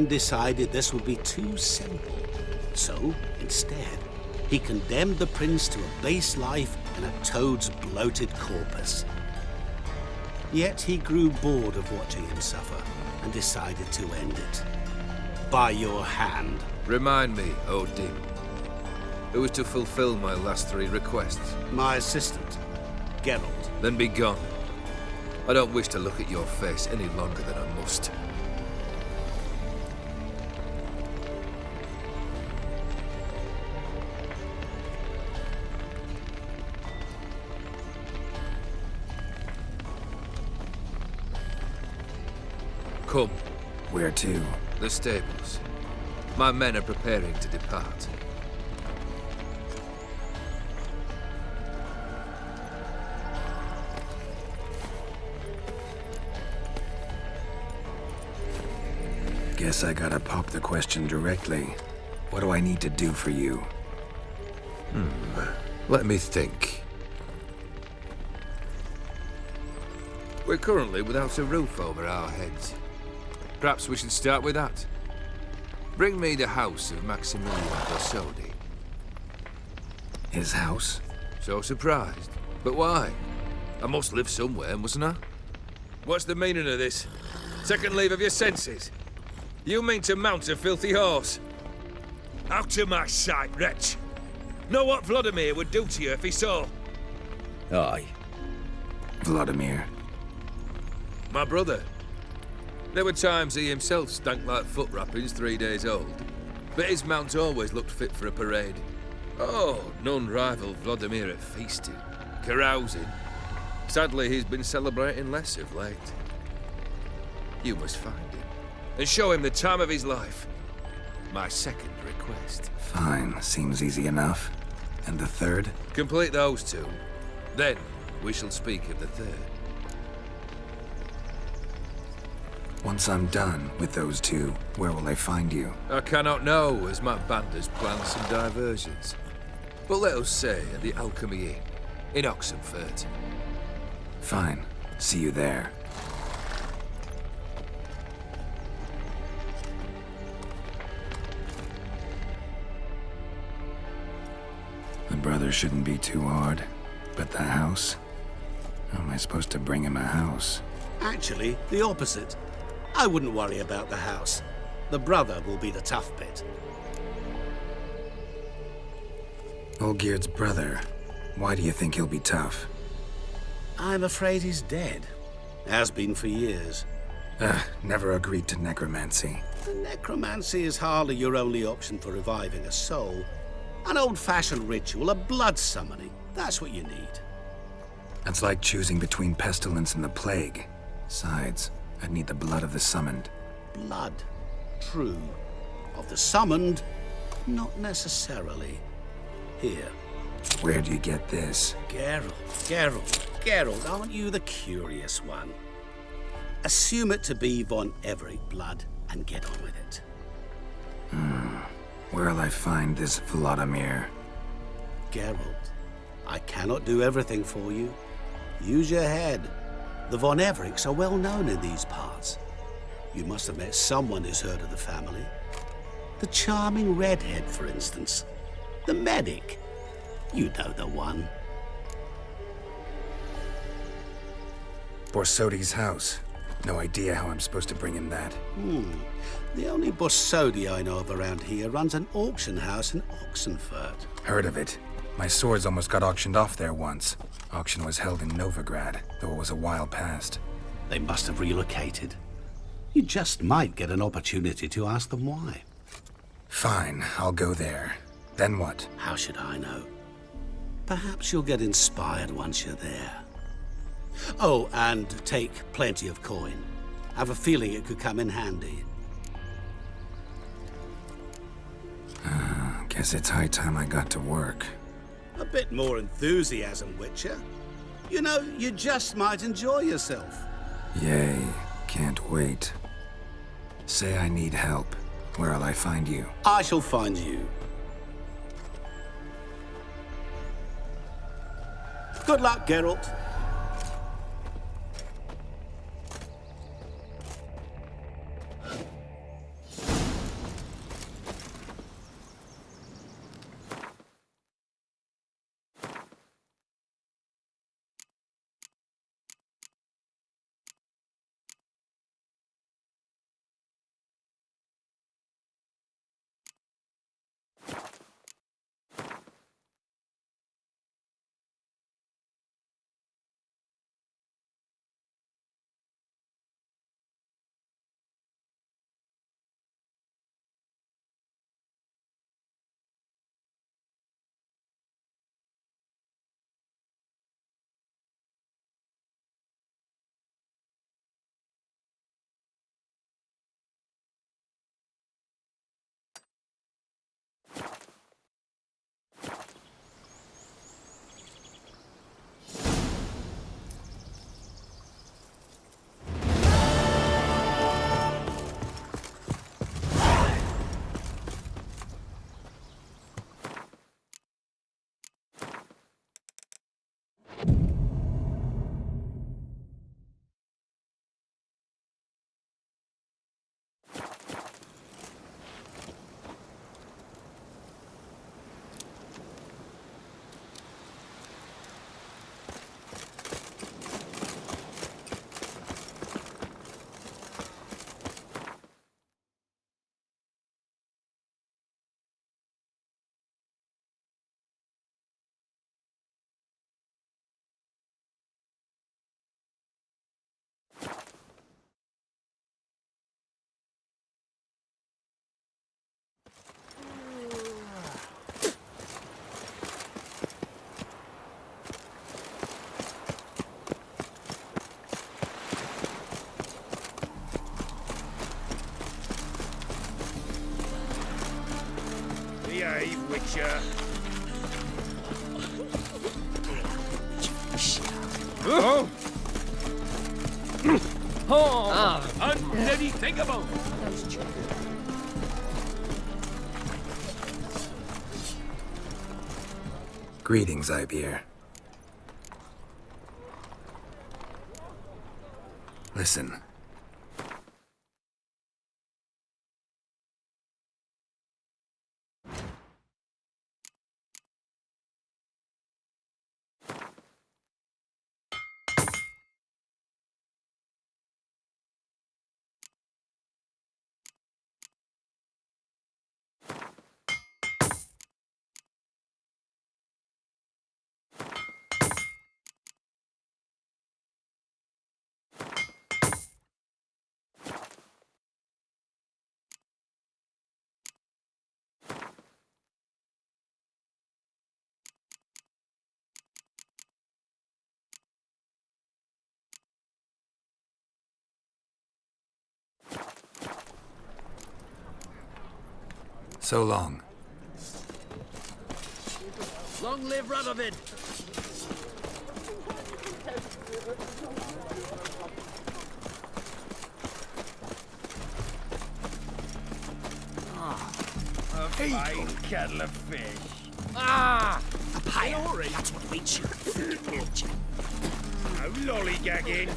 decided this would be too simple. So, instead, he condemned the prince to a base life in a toad's bloated corpus. Yet he grew bored of watching him suffer and decided to end it. By your hand. Remind me, Odin. Who was to fulfill my last 3 requests? My assistant, Geralt. Then be gone. I don't wish to look at your face any longer than I must. Come. Where to? The stables. My men are preparing to depart. Guess I gotta pop the question directly. What do I need to do for you? Let me think. We're currently without a roof over our heads. Perhaps we should start with that. Bring me the house of Maximilian Borsodi. His house? So surprised. But why? I must live somewhere, mustn't I? What's the meaning of this? Second leave of your senses? You mean to mount a filthy horse? Out of my sight, wretch! Know what Vladimir would do to you if he saw? Aye. Vladimir. My brother. There were times he himself stank like foot wrappings 3 days old. But his mount always looked fit for a parade. Oh, none rival Vladimir at feasting, carousing. Sadly, he's been celebrating less of late. You must find him, and show him the time of his life. My second request. Fine, seems easy enough. And the third? Complete those 2. Then, we shall speak of the third. Once I'm done with those 2, where will I find you? I cannot know, as my band has planned some diversions. But let us say at the Alchemy Inn, in Oxenfurt. Fine. See you there. The brother shouldn't be too hard. But the house? How am I supposed to bring him a house? Actually, the opposite. I wouldn't worry about the house. The brother will be the tough bit. Olgierd's brother. Why do you think he'll be tough? I'm afraid he's dead. Has been for years. Never agreed to necromancy. Necromancy is hardly your only option for reviving a soul. An old-fashioned ritual, a blood summoning. That's what you need. That's like choosing between pestilence and the plague. Besides, I'd need the blood of the summoned. Blood. True. Of the summoned, not necessarily. Here. Where do you get this? Geralt, aren't you the curious one? Assume it to be von Everett blood and get on with it. Where'll I find this Vladimir? Geralt, I cannot do everything for you. Use your head. The von Evericks are well known in these parts. You must have met someone who's heard of the family. The charming redhead, for instance. The medic. You know the one. Borsodi's house. No idea how I'm supposed to bring him that. The only Borsodi I know of around here runs an auction house in Oxenfurt. Heard of it. My swords almost got auctioned off there once. Auction was held in Novigrad, though it was a while past. They must have relocated. You just might get an opportunity to ask them why. Fine, I'll go there. Then what? How should I know? Perhaps you'll get inspired once you're there. Oh, and take plenty of coin. Have a feeling it could come in handy. Guess it's high time I got to work. A bit more enthusiasm, Wicher. You know, you just might enjoy yourself. Yay, can't wait. Say I need help. Where'll I find you? I shall find you. Good luck, Geralt. Behave, Wicher. Oh! Unpredictable! Greetings, Wicher. Listen. So long. Long live Radovid! A fine kettle of fish. A pyre. That's what Wicher. No lollygagging.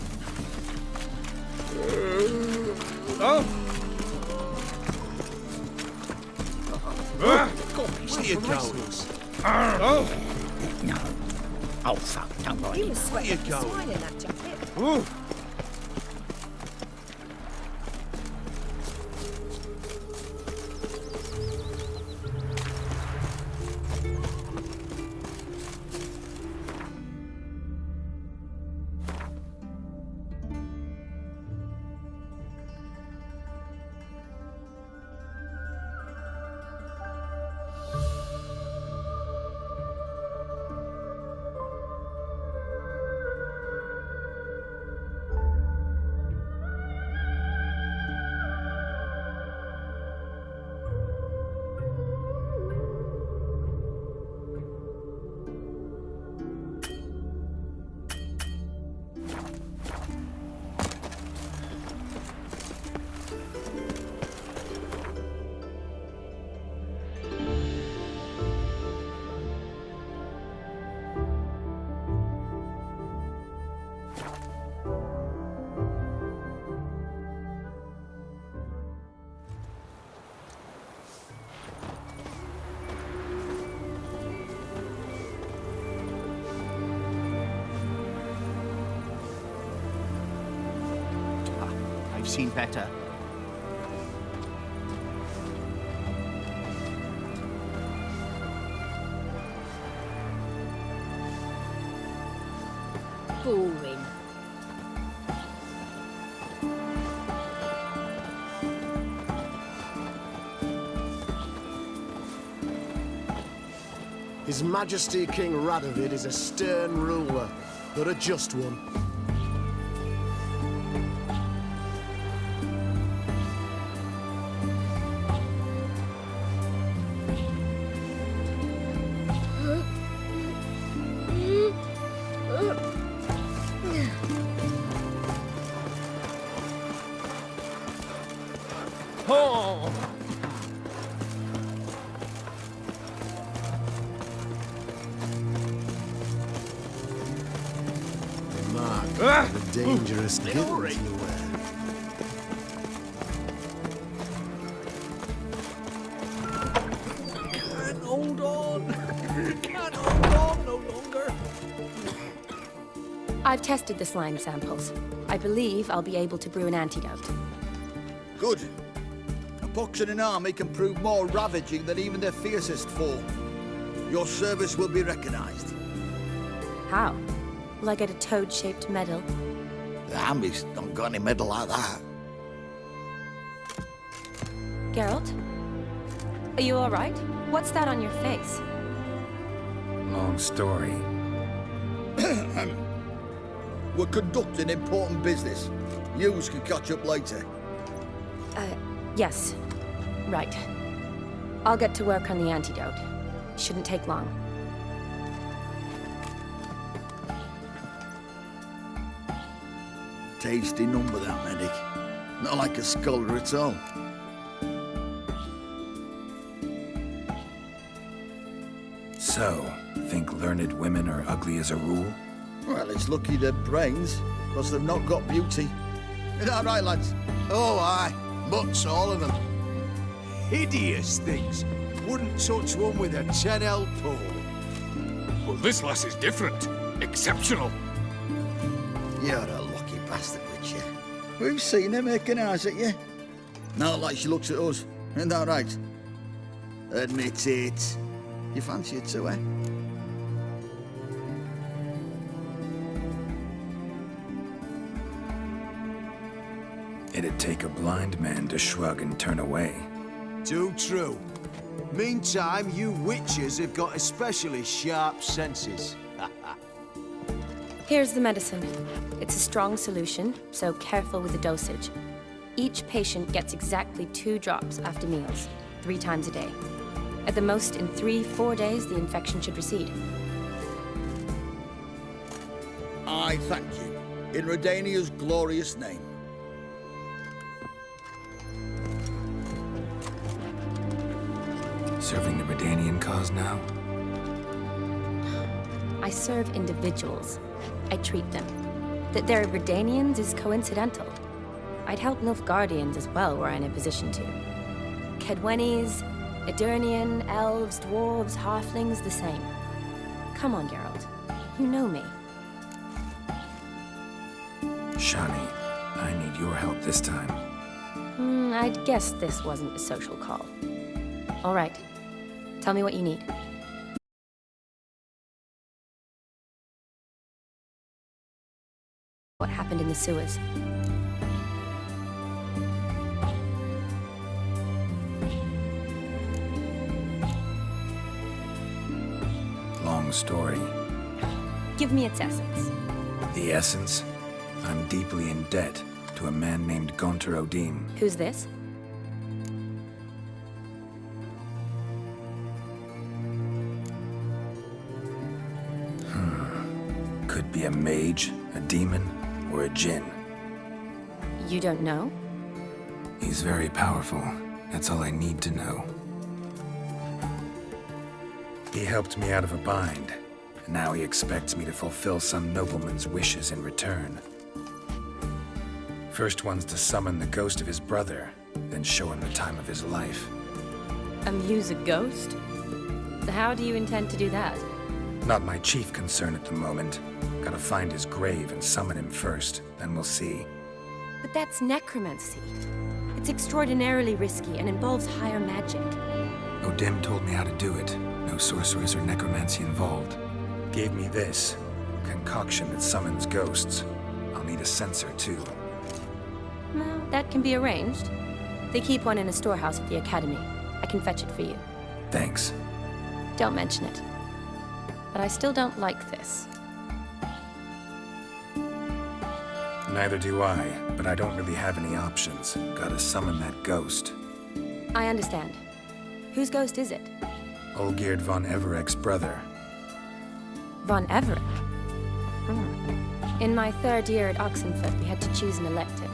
Where you going? No. Oh, fuck. Don't worry. You were sweating Where you like a going? swine in that jacket. I've seen better. Boring. His Majesty King Radovid is a stern ruler, but a just one. Mark, the dangerous guilt you wear. Can't hold on. Can't hold on no longer. I've tested the slime samples. I believe I'll be able to brew an antidote. Good. A pox in an army can prove more ravaging than even their fiercest foe. Your service will be recognized. How? Will I get a toad-shaped medal? The army's don't got any medal like that. Geralt? Are you all right? What's that on your face? Long story. We're conducting important business. Yous can catch up later. Yes. Right. I'll get to work on the antidote. Shouldn't take long. Tasty number, that, medic. Not like a scholar at all. So, think learned women are ugly as a rule? Well, it's lucky they're brains, because they've not got beauty. Is that right, lads? Oh, aye. Mutts, all of them. Hideous things. Wouldn't touch one with a 10L pole. Well, this lass is different. Exceptional. You're a lucky bastard, Wicher. We've seen her making eyes at you. Not like she looks at us. Isn't that right? Admit it. You fancy her too, eh? It'd take a blind man to shrug and turn away. Too true. Meantime, you witches have got especially sharp senses. Here's the medicine. It's a strong solution, so careful with the dosage. Each patient gets exactly 2 drops after meals, 3 times a day. At the most, in 3-4 days, the infection should recede. I thank you. In Redania's glorious name. Serving the Redanian cause now? I serve individuals. I treat them. That they're Redanians is coincidental. I'd help Nilfgaardians as well were I in a position to. Kedwenis, Edirnian, elves, dwarves, halflings, the same. Come on, Geralt. You know me. Shani, I need your help this time. I'd guess this wasn't a social call. All right. Tell me what you need. What happened in the sewers? Long story. Give me its essence. The essence? I'm deeply in debt to a man named Gonter Odim. Who's this? Could be a mage, a demon, or a djinn. You don't know? He's very powerful. That's all I need to know. He helped me out of a bind, and now he expects me to fulfill some nobleman's wishes in return. First one's to summon the ghost of his brother, then show him the time of his life. Amuse a ghost? How do you intend to do that? Not my chief concern at the moment. Gotta find his grave and summon him first, then we'll see. But that's necromancy. It's extraordinarily risky and involves higher magic. Odim told me how to do it. No sorcerers or necromancy involved. Gave me this concoction that summons ghosts. I'll need a censer too. Well, that can be arranged. They keep one in a storehouse at the academy. I can fetch it for you. Thanks. Don't mention it. But I still don't like this. Neither do I, but I don't really have any options. Gotta summon that ghost. I understand. Whose ghost is it? Olgierd von Everek's brother. Von Everett? In my 3rd year at Oxenford, we had to choose an elective.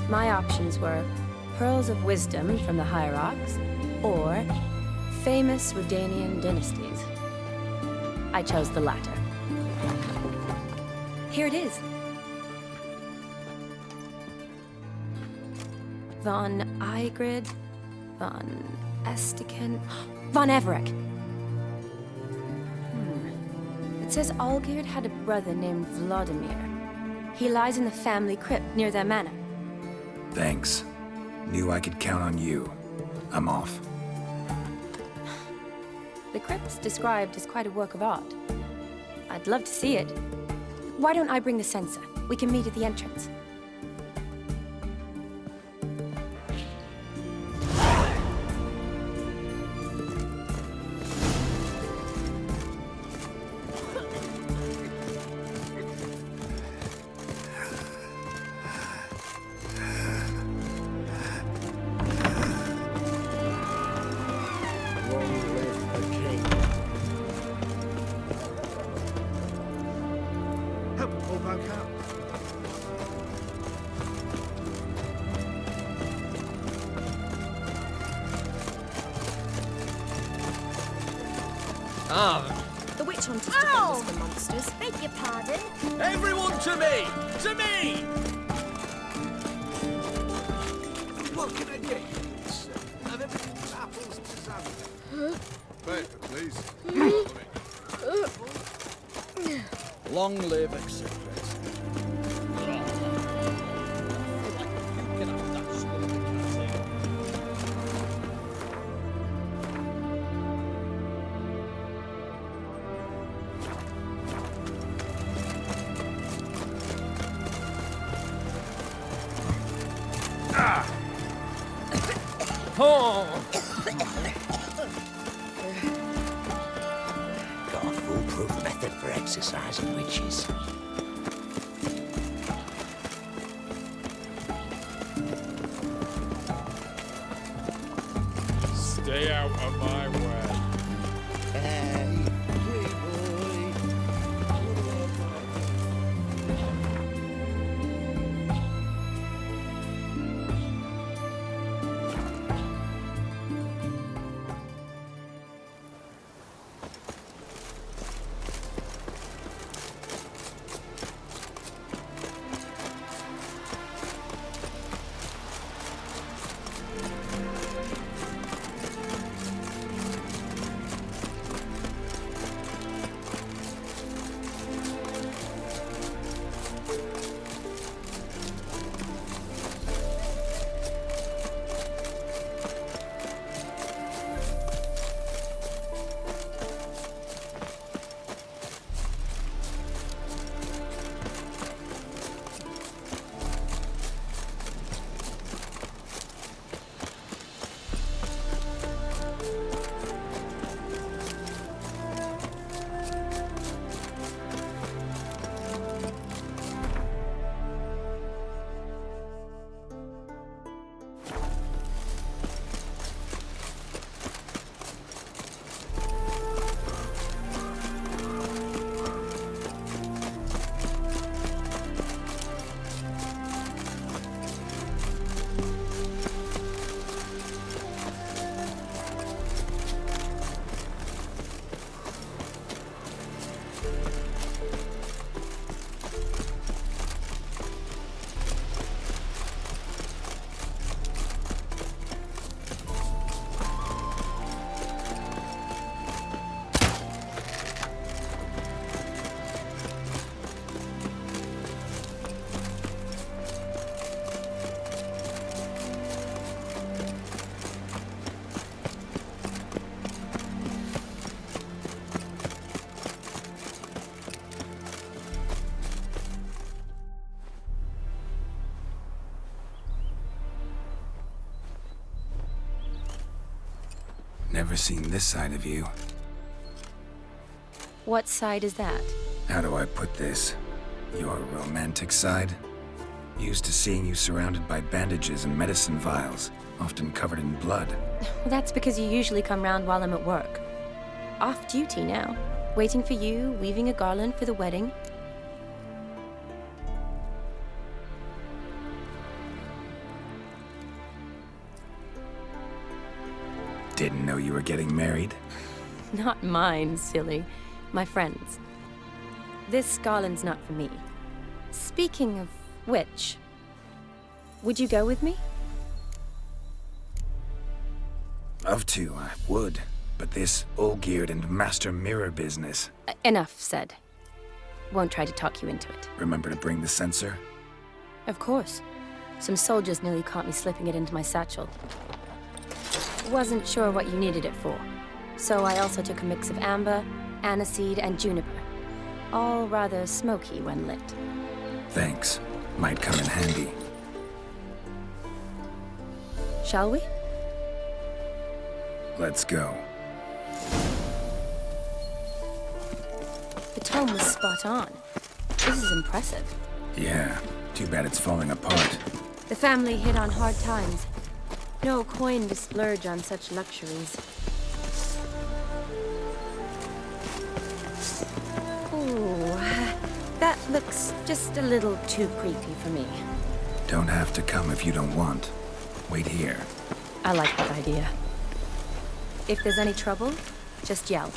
My options were Pearls of Wisdom from the Hierarchs, or famous Redanian dynasties. I chose the latter. Here it is. Von Igrid, von Estiken, von Everek. It says Olgierd had a brother named Vladimir. He lies in the family crypt near their manor. Thanks. Knew I could count on you. I'm off. The crypt's described as quite a work of art. I'd love to see it. Why don't I bring the censer? We can meet at the entrance. The witch hunters defend us from monsters. Beg your pardon? Everyone to me! To me! What can I get you, sir? Of everything from apples to salmon. Paper, please. Long live, etc. Got a foolproof method for exercising witches. Stay out of my way. Hey, pretty boy. Never seen this side of you. What side is that? How do I put this? Your romantic side? Used to seeing you surrounded by bandages and medicine vials, often covered in blood. Well, that's because you usually come round while I'm at work. Off duty now. Waiting for you, weaving a garland for the wedding. Didn't know you were getting married? Not mine, silly. My friends. This garland's not for me. Speaking of which, would you go with me? Love to, I would. But this all-geared and master mirror business... Enough said. Won't try to talk you into it. Remember to bring the censer? Of course. Some soldiers nearly caught me slipping it into my satchel. Wasn't sure what you needed it for. So I also took a mix of amber, aniseed, and juniper. All rather smoky when lit. Thanks. Might come in handy. Shall we? Let's go. The tome was spot on. This is impressive. Yeah, too bad it's falling apart. The family hit on hard times. No coin to splurge on such luxuries. Ooh, that looks just a little too creepy for me. Don't have to come if you don't want. Wait here. I like that idea. If there's any trouble, just yell.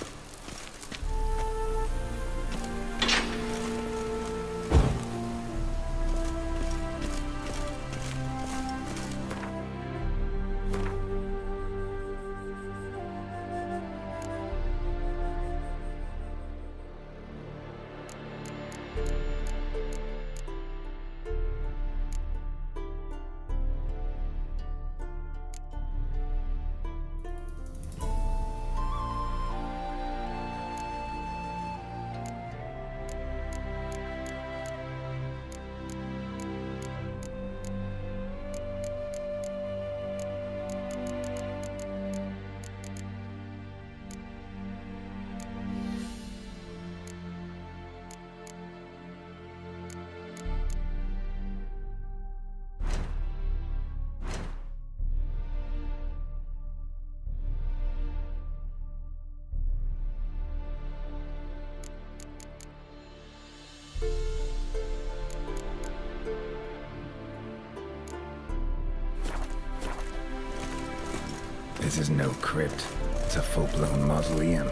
This is no crypt. It's a full-blown mausoleum.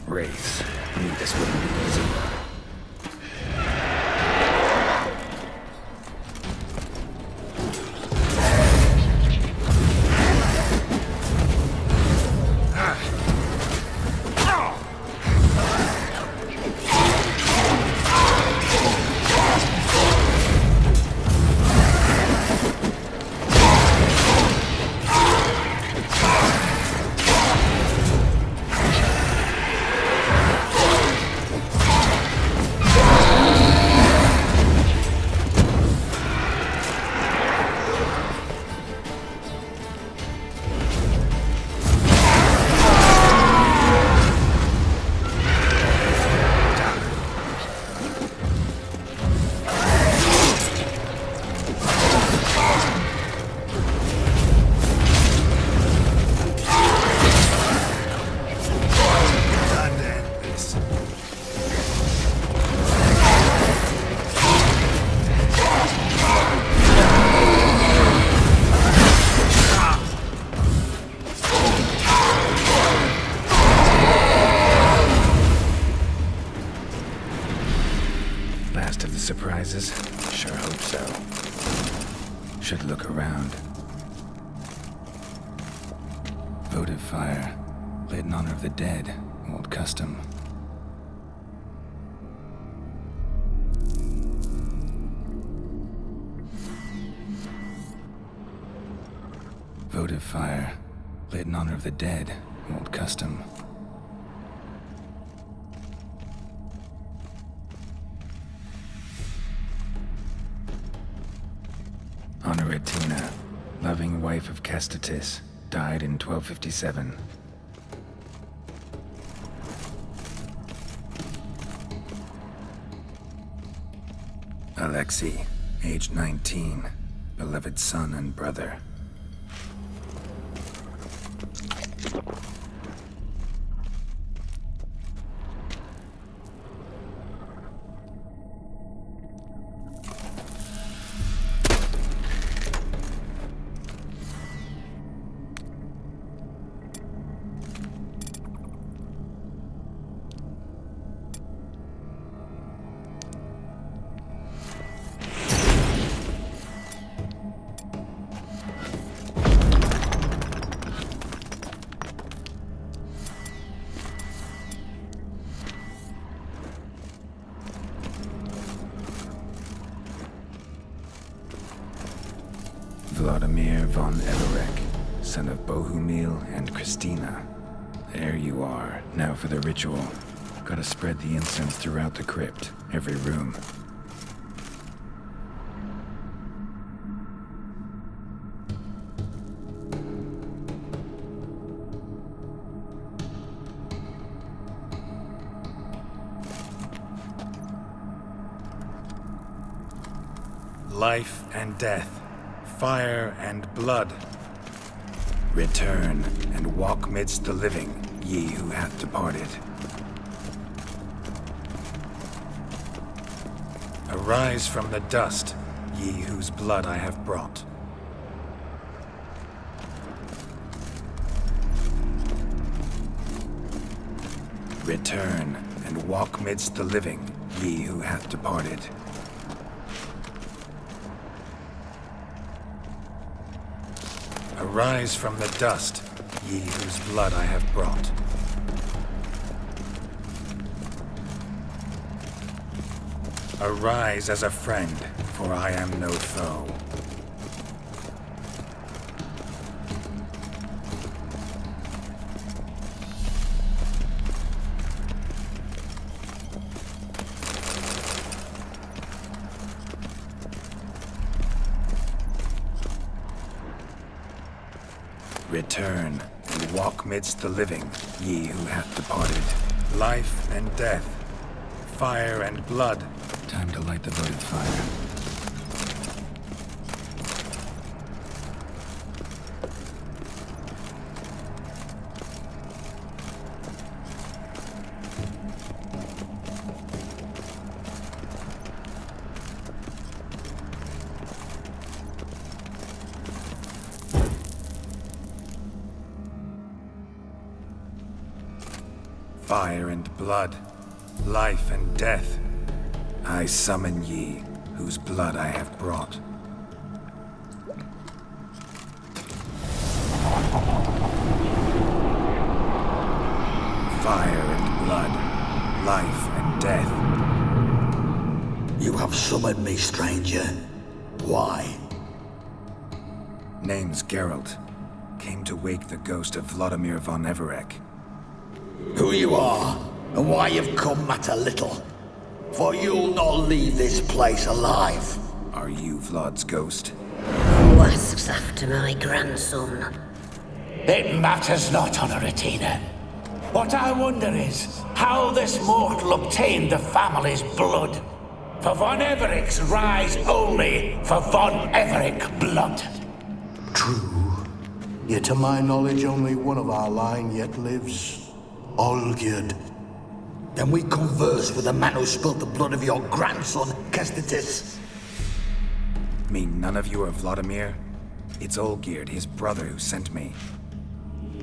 Wraiths. Knew this wouldn't be easy. Last of the surprises? Sure hope so. Should look around. Votive fire. Lit in honor of the dead. Old custom. Votive fire. Lit in honor of the dead. Old custom. Honoratina, loving wife of Castatis, died in 1257. Alexei, aged 19, beloved son and brother. Vladimir von Everek, son of Bohumil and Christina. There you are. Now for the ritual. Gotta spread the incense throughout the crypt, every room. Life and death. Fire and blood. Return and walk midst the living, ye who hath departed. Arise from the dust, ye whose blood I have brought. Return and walk midst the living, ye who hath departed. Arise from the dust, ye whose blood I have brought. Arise as a friend, for I am no foe. Return, and walk midst the living, ye who hath departed. Life and death, fire and blood. Time to light the votive fire. Fire and blood, life and death. I summon ye, whose blood I have brought. Fire and blood, life and death. You have summoned me, stranger. Why? Name's Geralt. Came to wake the ghost of Vladimir von Everec. Who you are, and why you've come matter little. For you'll not leave this place alive. Are you Vlad's ghost? Who asks after my grandson? It matters not, Honoratina. What I wonder is how this mortal obtained the family's blood. For von Everec's rise only for von Everec blood. True. Yet to my knowledge, only one of our line yet lives. Olgierd. Then we converse with the man who spilled the blood of your grandson, Kestitis. Mean none of you are Vladimir? It's Olgierd, his brother, who sent me.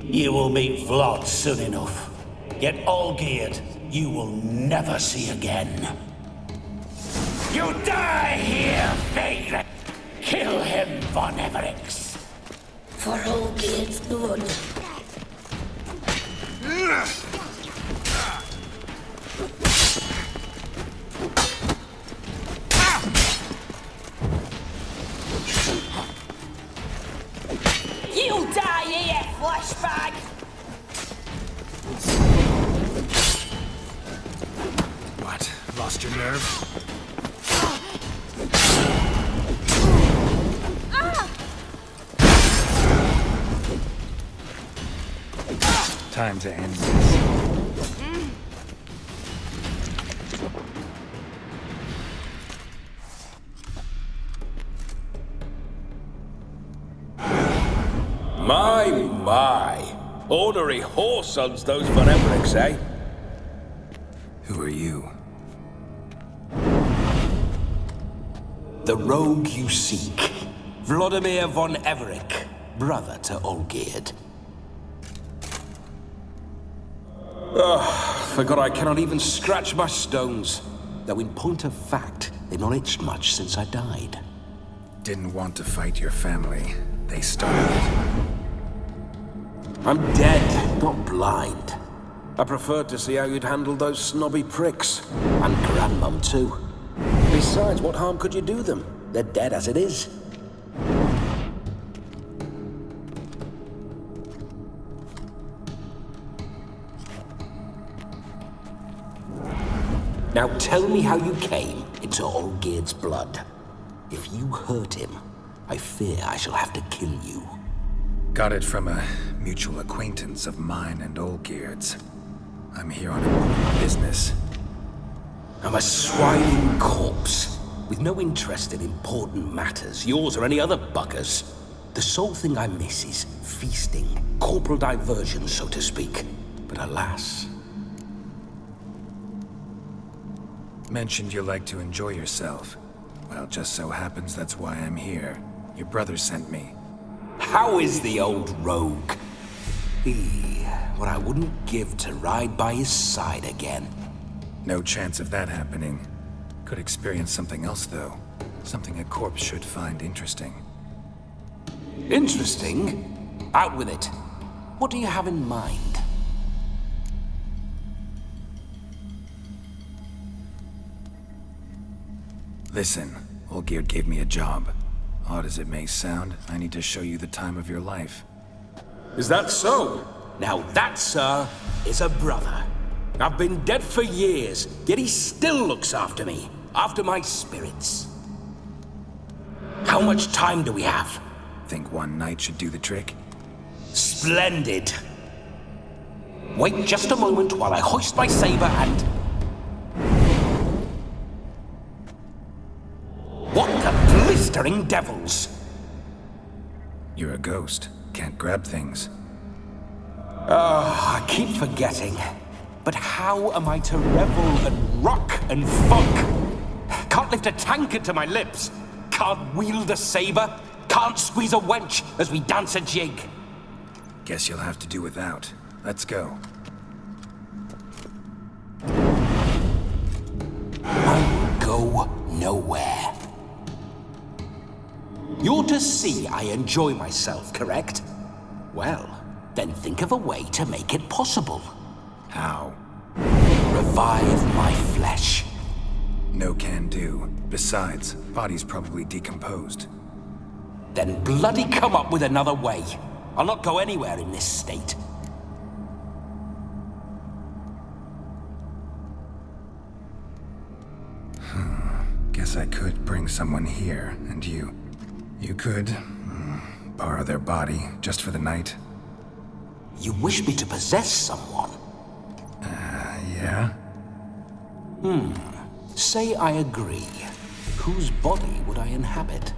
You will meet Vlad soon enough. Yet Olgierd, you will never see again. You die here, Vagrant! Kill him, von Everec. For Olgierd's blood. You die here, flashbag! What? Lost your nerve? Time to end this. My. Ornery whoresons those von Everecs, eh? Who are you? The rogue you seek. Vladimir von Everec, brother to Olgierd. Forgot I cannot even scratch my stones. Though in point of fact, they've not itched much since I died. Didn't want to fight your family. They started it. I'm dead, not blind. I preferred to see how you'd handle those snobby pricks. And Grandmum, too. Besides, what harm could you do them? They're dead as it is. Now tell me how you came into Olgierd's blood. If you hurt him, I fear I shall have to kill you. Got it from a mutual acquaintance of mine and Olgierd's. I'm here on important business. I'm a swine corpse, with no interest in important matters, yours or any other buggers. The sole thing I miss is feasting, corporal diversion, so to speak. But alas... Mentioned you like to enjoy yourself. Well, just so happens that's why I'm here. Your brother sent me. How is the old rogue? What I wouldn't give to ride by his side again. No chance of that happening. Could experience something else, though. Something a corpse should find interesting. Interesting? Out with it. What do you have in mind? Listen, Olgierd gave me a job. Odd as it may sound, I need to show you the time of your life. Is that so? Now that, sir, is a brother. I've been dead for years, yet he still looks after me, after my spirits. How much time do we have? Think one night should do the trick? Splendid. Wait just a moment while I hoist my saber and... What the blistering devils! You're a ghost. Can't grab things. I keep forgetting. But how am I to revel and rock and funk? Can't lift a tankard to my lips. Can't wield a saber. Can't squeeze a wench as we dance a jig. Guess you'll have to do without. Let's go. nowhere. You're to see I enjoy myself, correct? Well, then think of a way to make it possible. How? Revive my flesh. No can do. Besides, body's probably decomposed. Then bloody come up with another way. I'll not go anywhere in this state. Guess I could bring someone here, and you could borrow their body just for the night. You wish me to possess someone? Yeah? Say I agree. Whose body would I inhabit?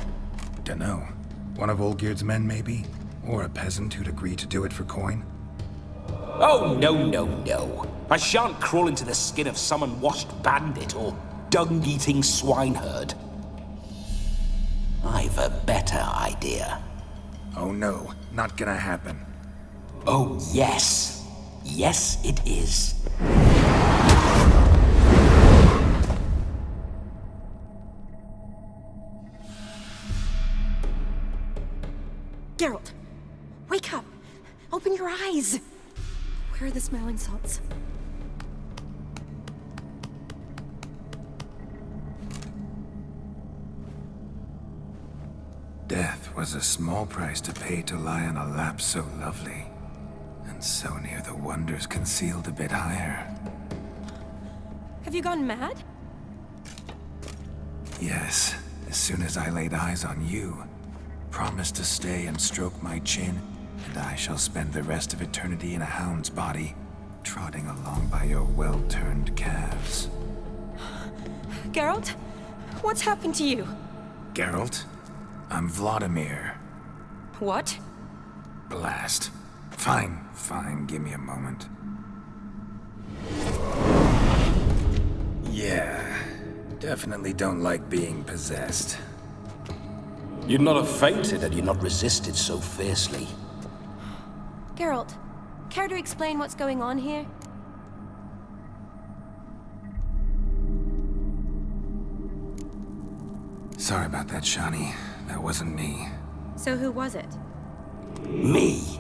Dunno. One of Olgierd's men, maybe? Or a peasant who'd agree to do it for coin? Oh, no. I shan't crawl into the skin of some unwashed bandit or dung-eating swineherd. I've a better idea. Oh no, not gonna happen. Oh, yes. Yes, it is. Geralt, wake up! Open your eyes! Where are the smelling salts? Death was a small price to pay to lie on a lap so lovely, and so near the wonders concealed a bit higher. Have you gone mad? Yes, as soon as I laid eyes on you, promised to stay and stroke my chin, and I shall spend the rest of eternity in a hound's body, trotting along by your well-turned calves. Geralt? What's happened to you? Geralt? I'm Vladimir. What? Blast. Fine, give me a moment. Yeah, definitely don't like being possessed. You'd not have fainted had you not resisted so fiercely. Geralt, care to explain what's going on here? Sorry about that, Shani. That wasn't me. So who was it? Me?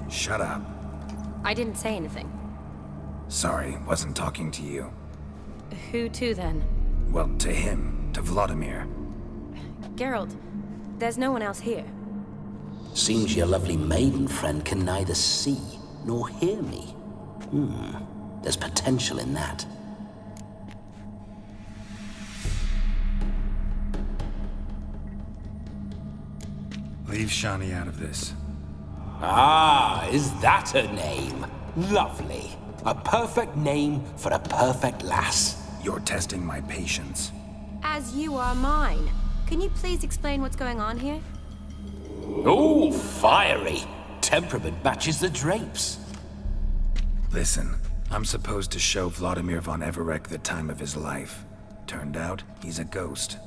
Shut up. I didn't say anything. Sorry, wasn't talking to you. Who to then? Well, to him. To Vladimir. Geralt, there's no one else here. Seems your lovely maiden friend can neither see nor hear me. There's potential in that. Leave Shani out of this. Ah, is that her name? Lovely. A perfect name for a perfect lass. You're testing my patience. As you are mine. Can you please explain what's going on here? Oh, fiery. Temperament matches the drapes. Listen, I'm supposed to show Vladimir von Everec the time of his life. Turned out, he's a ghost.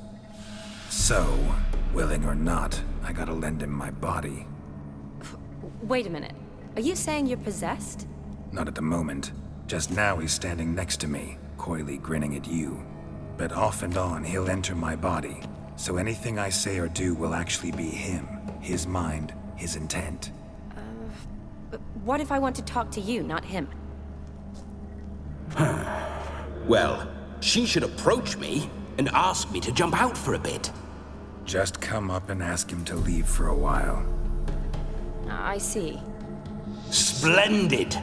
So, willing or not, I gotta lend him my body. Wait a minute. Are you saying you're possessed? Not at the moment. Just now he's standing next to me, coyly grinning at you. But off and on, he'll enter my body. So anything I say or do will actually be him. His mind, his intent. But what if I want to talk to you, not him? Well, she should approach me and ask me to jump out for a bit. Just come up and ask him to leave for a while. I see. Splendid!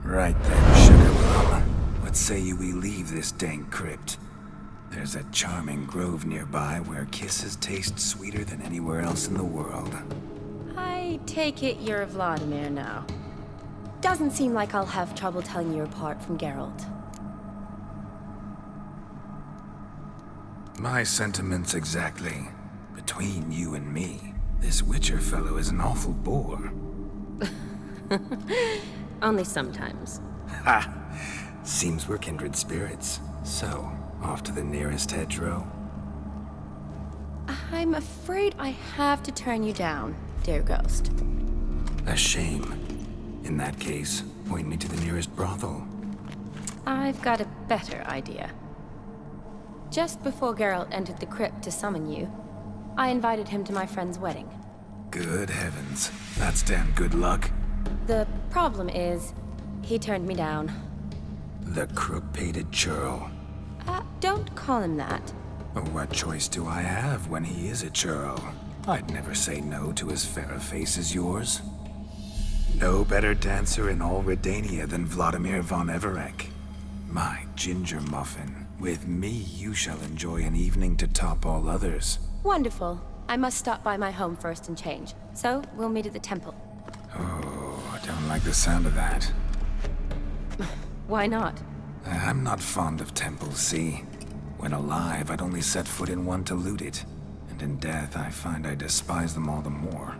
Right then, Sugar Plum. What say you we leave this dank crypt? There's a charming grove nearby where kisses taste sweeter than anywhere else in the world. I take it you're Vladimir now. Doesn't seem like I'll have trouble telling you apart from Geralt. My sentiments exactly. Between you and me, this Wicher fellow is an awful bore. Only sometimes. Ha! Seems we're kindred spirits. So, off to the nearest hedgerow? I'm afraid I have to turn you down, dear ghost. A shame. In that case, point me to the nearest brothel. I've got a better idea. Just before Geralt entered the crypt to summon you, I invited him to my friend's wedding. Good heavens. That's damn good luck. The problem is, he turned me down. The crook-pated churl. Don't call him that. What choice do I have when he is a churl? I'd never say no to as fair a face as yours. No better dancer in all Redania than Vladimir von Everec. My ginger muffin. With me, you shall enjoy an evening to top all others. Wonderful. I must stop by my home first and change. So, we'll meet at the temple. Oh, I don't like the sound of that. Why not? I'm not fond of temples, see? When alive, I'd only set foot in one to loot it. And in death, I find I despise them all the more.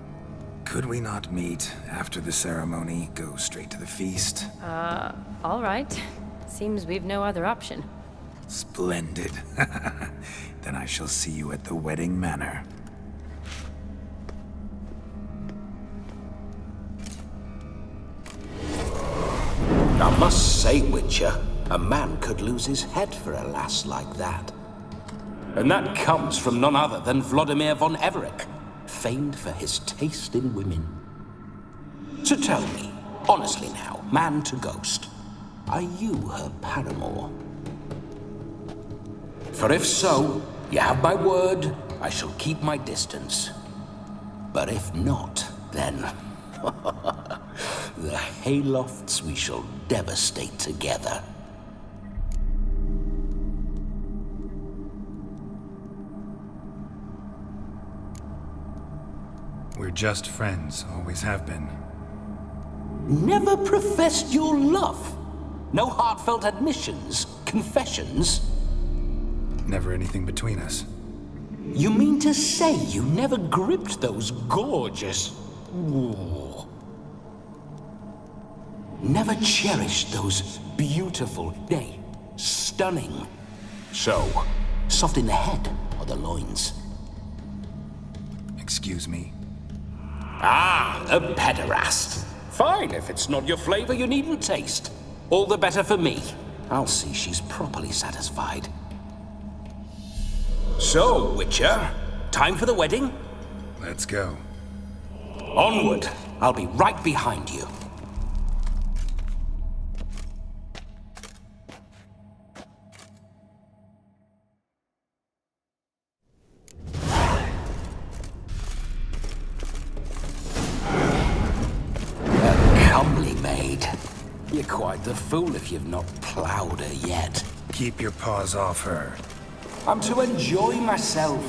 Could we not meet after the ceremony, go straight to the feast? All right. Seems we've no other option. Splendid. Then I shall see you at the wedding manor. I must say, Wicher, a man could lose his head for a lass like that. And that comes from none other than Vladimir von Everec, famed for his taste in women. So tell me, honestly now, man to ghost, are you her paramour? For if so, you have my word, I shall keep my distance. But if not, then the haylofts we shall devastate together. We're just friends, always have been. Never professed your love? No heartfelt admissions, confessions? Never anything between us. You mean to say you never gripped those gorgeous... Ooh. Never cherished those beautiful, nay, stunning... So, soft in the head or the loins? Excuse me? Ah, a pederast. Fine, if it's not your flavor, you needn't taste. All the better for me. I'll see she's properly satisfied. So, Wicher, time for the wedding? Let's go. Onward. I'll be right behind you. A comely maid. You're quite the fool if you've not ploughed her yet. Keep your paws off her. I'm to enjoy myself.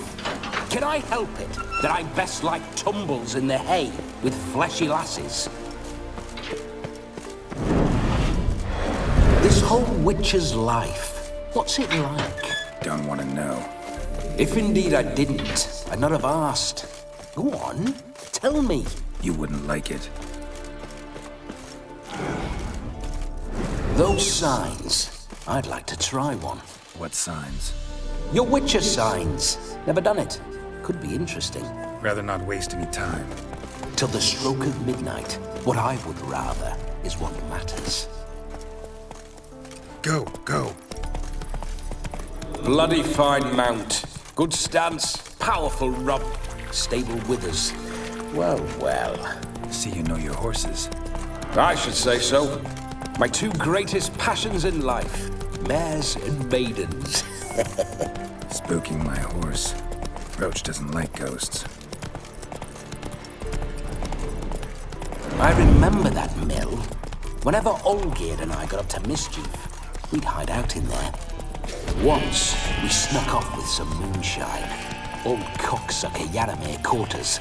Can I help it that I best like tumbles in the hay with fleshy lasses? This whole witch's life, what's it like? Don't want to know. If indeed I didn't, I'd not have asked. Go on, tell me. You wouldn't like it. Those signs, I'd like to try one. What signs? Your Wicher signs. Never done it. Could be interesting. Rather not waste any time. Till the stroke of midnight. What I would rather is what matters. Go, go. Bloody fine mount. Good stance, powerful rump, stable withers. Well, well. See you know your horses. I should say so. My two greatest passions in life. Mares and maidens. Spooking my horse. Roach doesn't like ghosts. I remember that mill. Whenever Olgierd and I got up to mischief, we'd hide out in there. Once, we snuck off with some moonshine. Old cocksucker Yaramir caught us.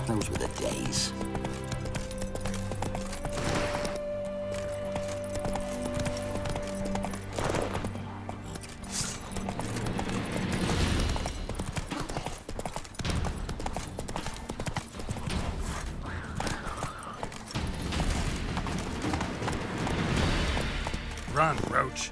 Those were the days. Run, Roach.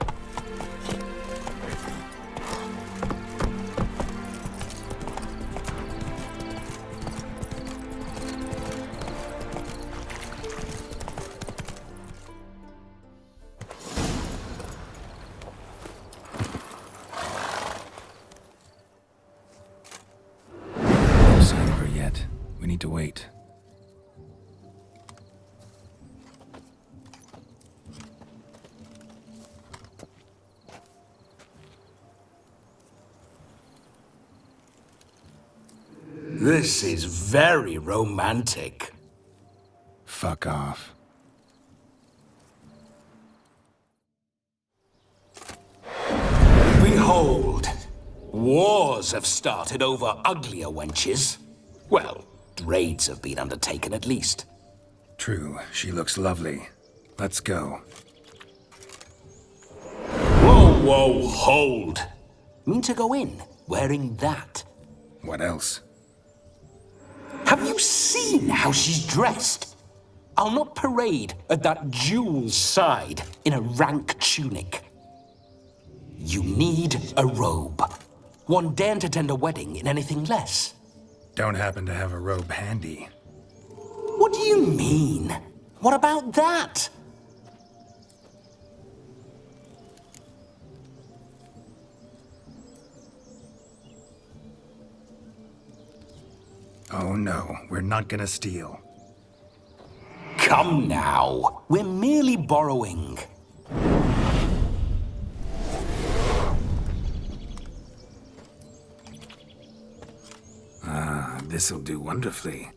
This is very romantic. Fuck off. Behold, wars have started over uglier wenches. Well, raids have been undertaken at least. True, she looks lovely. Let's go. Whoa, hold. Mean to go in, wearing that? What else? Have you seen how she's dressed? I'll not parade at that jewel's side in a rank tunic. You need a robe. One daren't attend a wedding in anything less. Don't happen to have a robe handy. What do you mean? What about that? Oh no, we're not gonna steal. Come now, we're merely borrowing. Ah, this'll do wonderfully.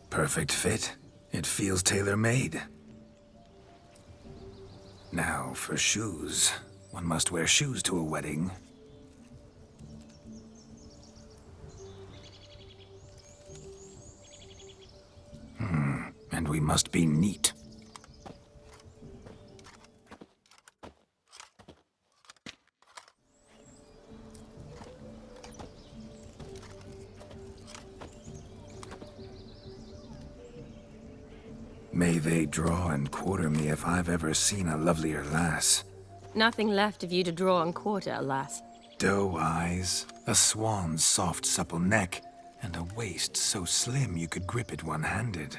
Perfect fit. It feels tailor-made. Now, for shoes. One must wear shoes to a wedding. And we must be neat. May they draw and quarter me if I've ever seen a lovelier lass. Nothing left of you to draw and quarter, alas. Doe eyes, a swan's soft supple neck, and a waist so slim you could grip it one-handed.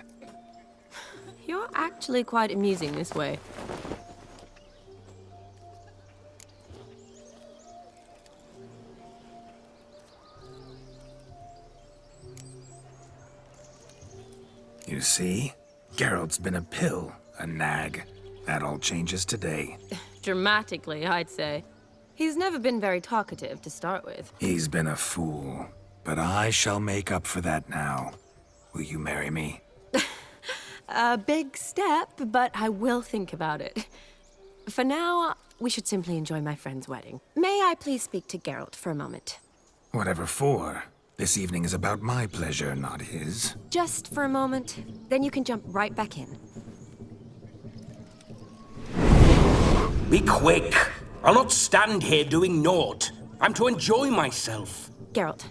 You're actually quite amusing this way. You see? Geralt's been a pill, a nag. That all changes today. Dramatically, I'd say. He's never been very talkative to start with. He's been a fool, but I shall make up for that now. Will you marry me? A big step, but I will think about it. For now, we should simply enjoy my friend's wedding. May I please speak to Geralt for a moment? Whatever for. This evening is about my pleasure, not his. Just for a moment, then you can jump right back in. Be quick. I'll not stand here doing naught. I'm to enjoy myself. Geralt,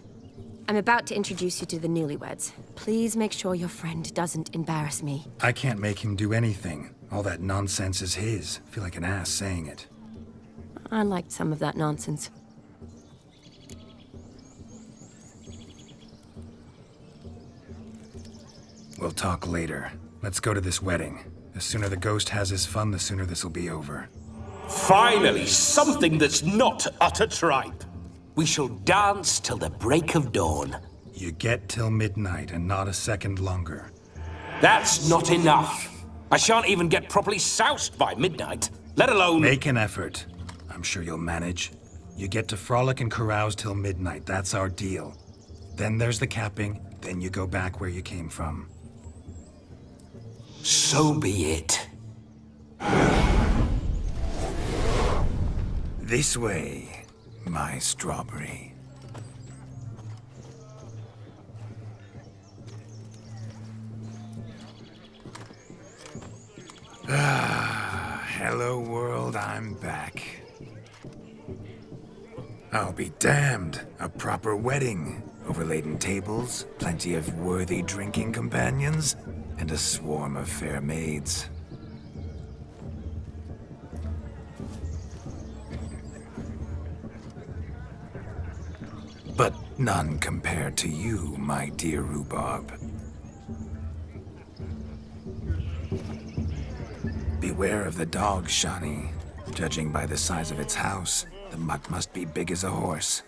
I'm about to introduce you to the newlyweds. Please make sure your friend doesn't embarrass me. I can't make him do anything. All that nonsense is his. I feel like an ass saying it. I liked some of that nonsense. We'll talk later. Let's go to this wedding. The sooner the ghost has his fun, the sooner this'll be over. Finally, something that's not utter tripe. We shall dance till the break of dawn. You get till midnight and not a second longer. That's not enough. I shan't even get properly soused by midnight, let alone... Make an effort. I'm sure you'll manage. You get to frolic and carouse till midnight. That's our deal. Then there's the capping. Then you go back where you came from. So be it. This way, my strawberry. Hello world, I'm back. I'll be damned. A proper wedding. Overladen tables, plenty of worthy drinking companions, and a swarm of fair maids. But none compared to you, my dear rhubarb. Beware of the dog, Shani. Judging by the size of its house, the mutt must be big as a horse.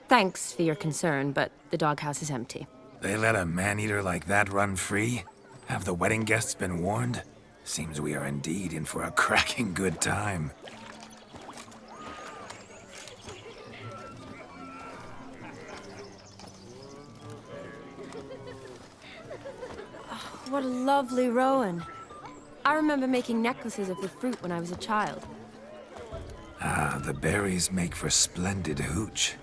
Thanks for your concern, but the doghouse is empty. They let a man-eater like that run free? Have the wedding guests been warned? Seems we are indeed in for a cracking good time. What a lovely rowan. I remember making necklaces of the fruit when I was a child. Ah, the berries make for splendid hooch.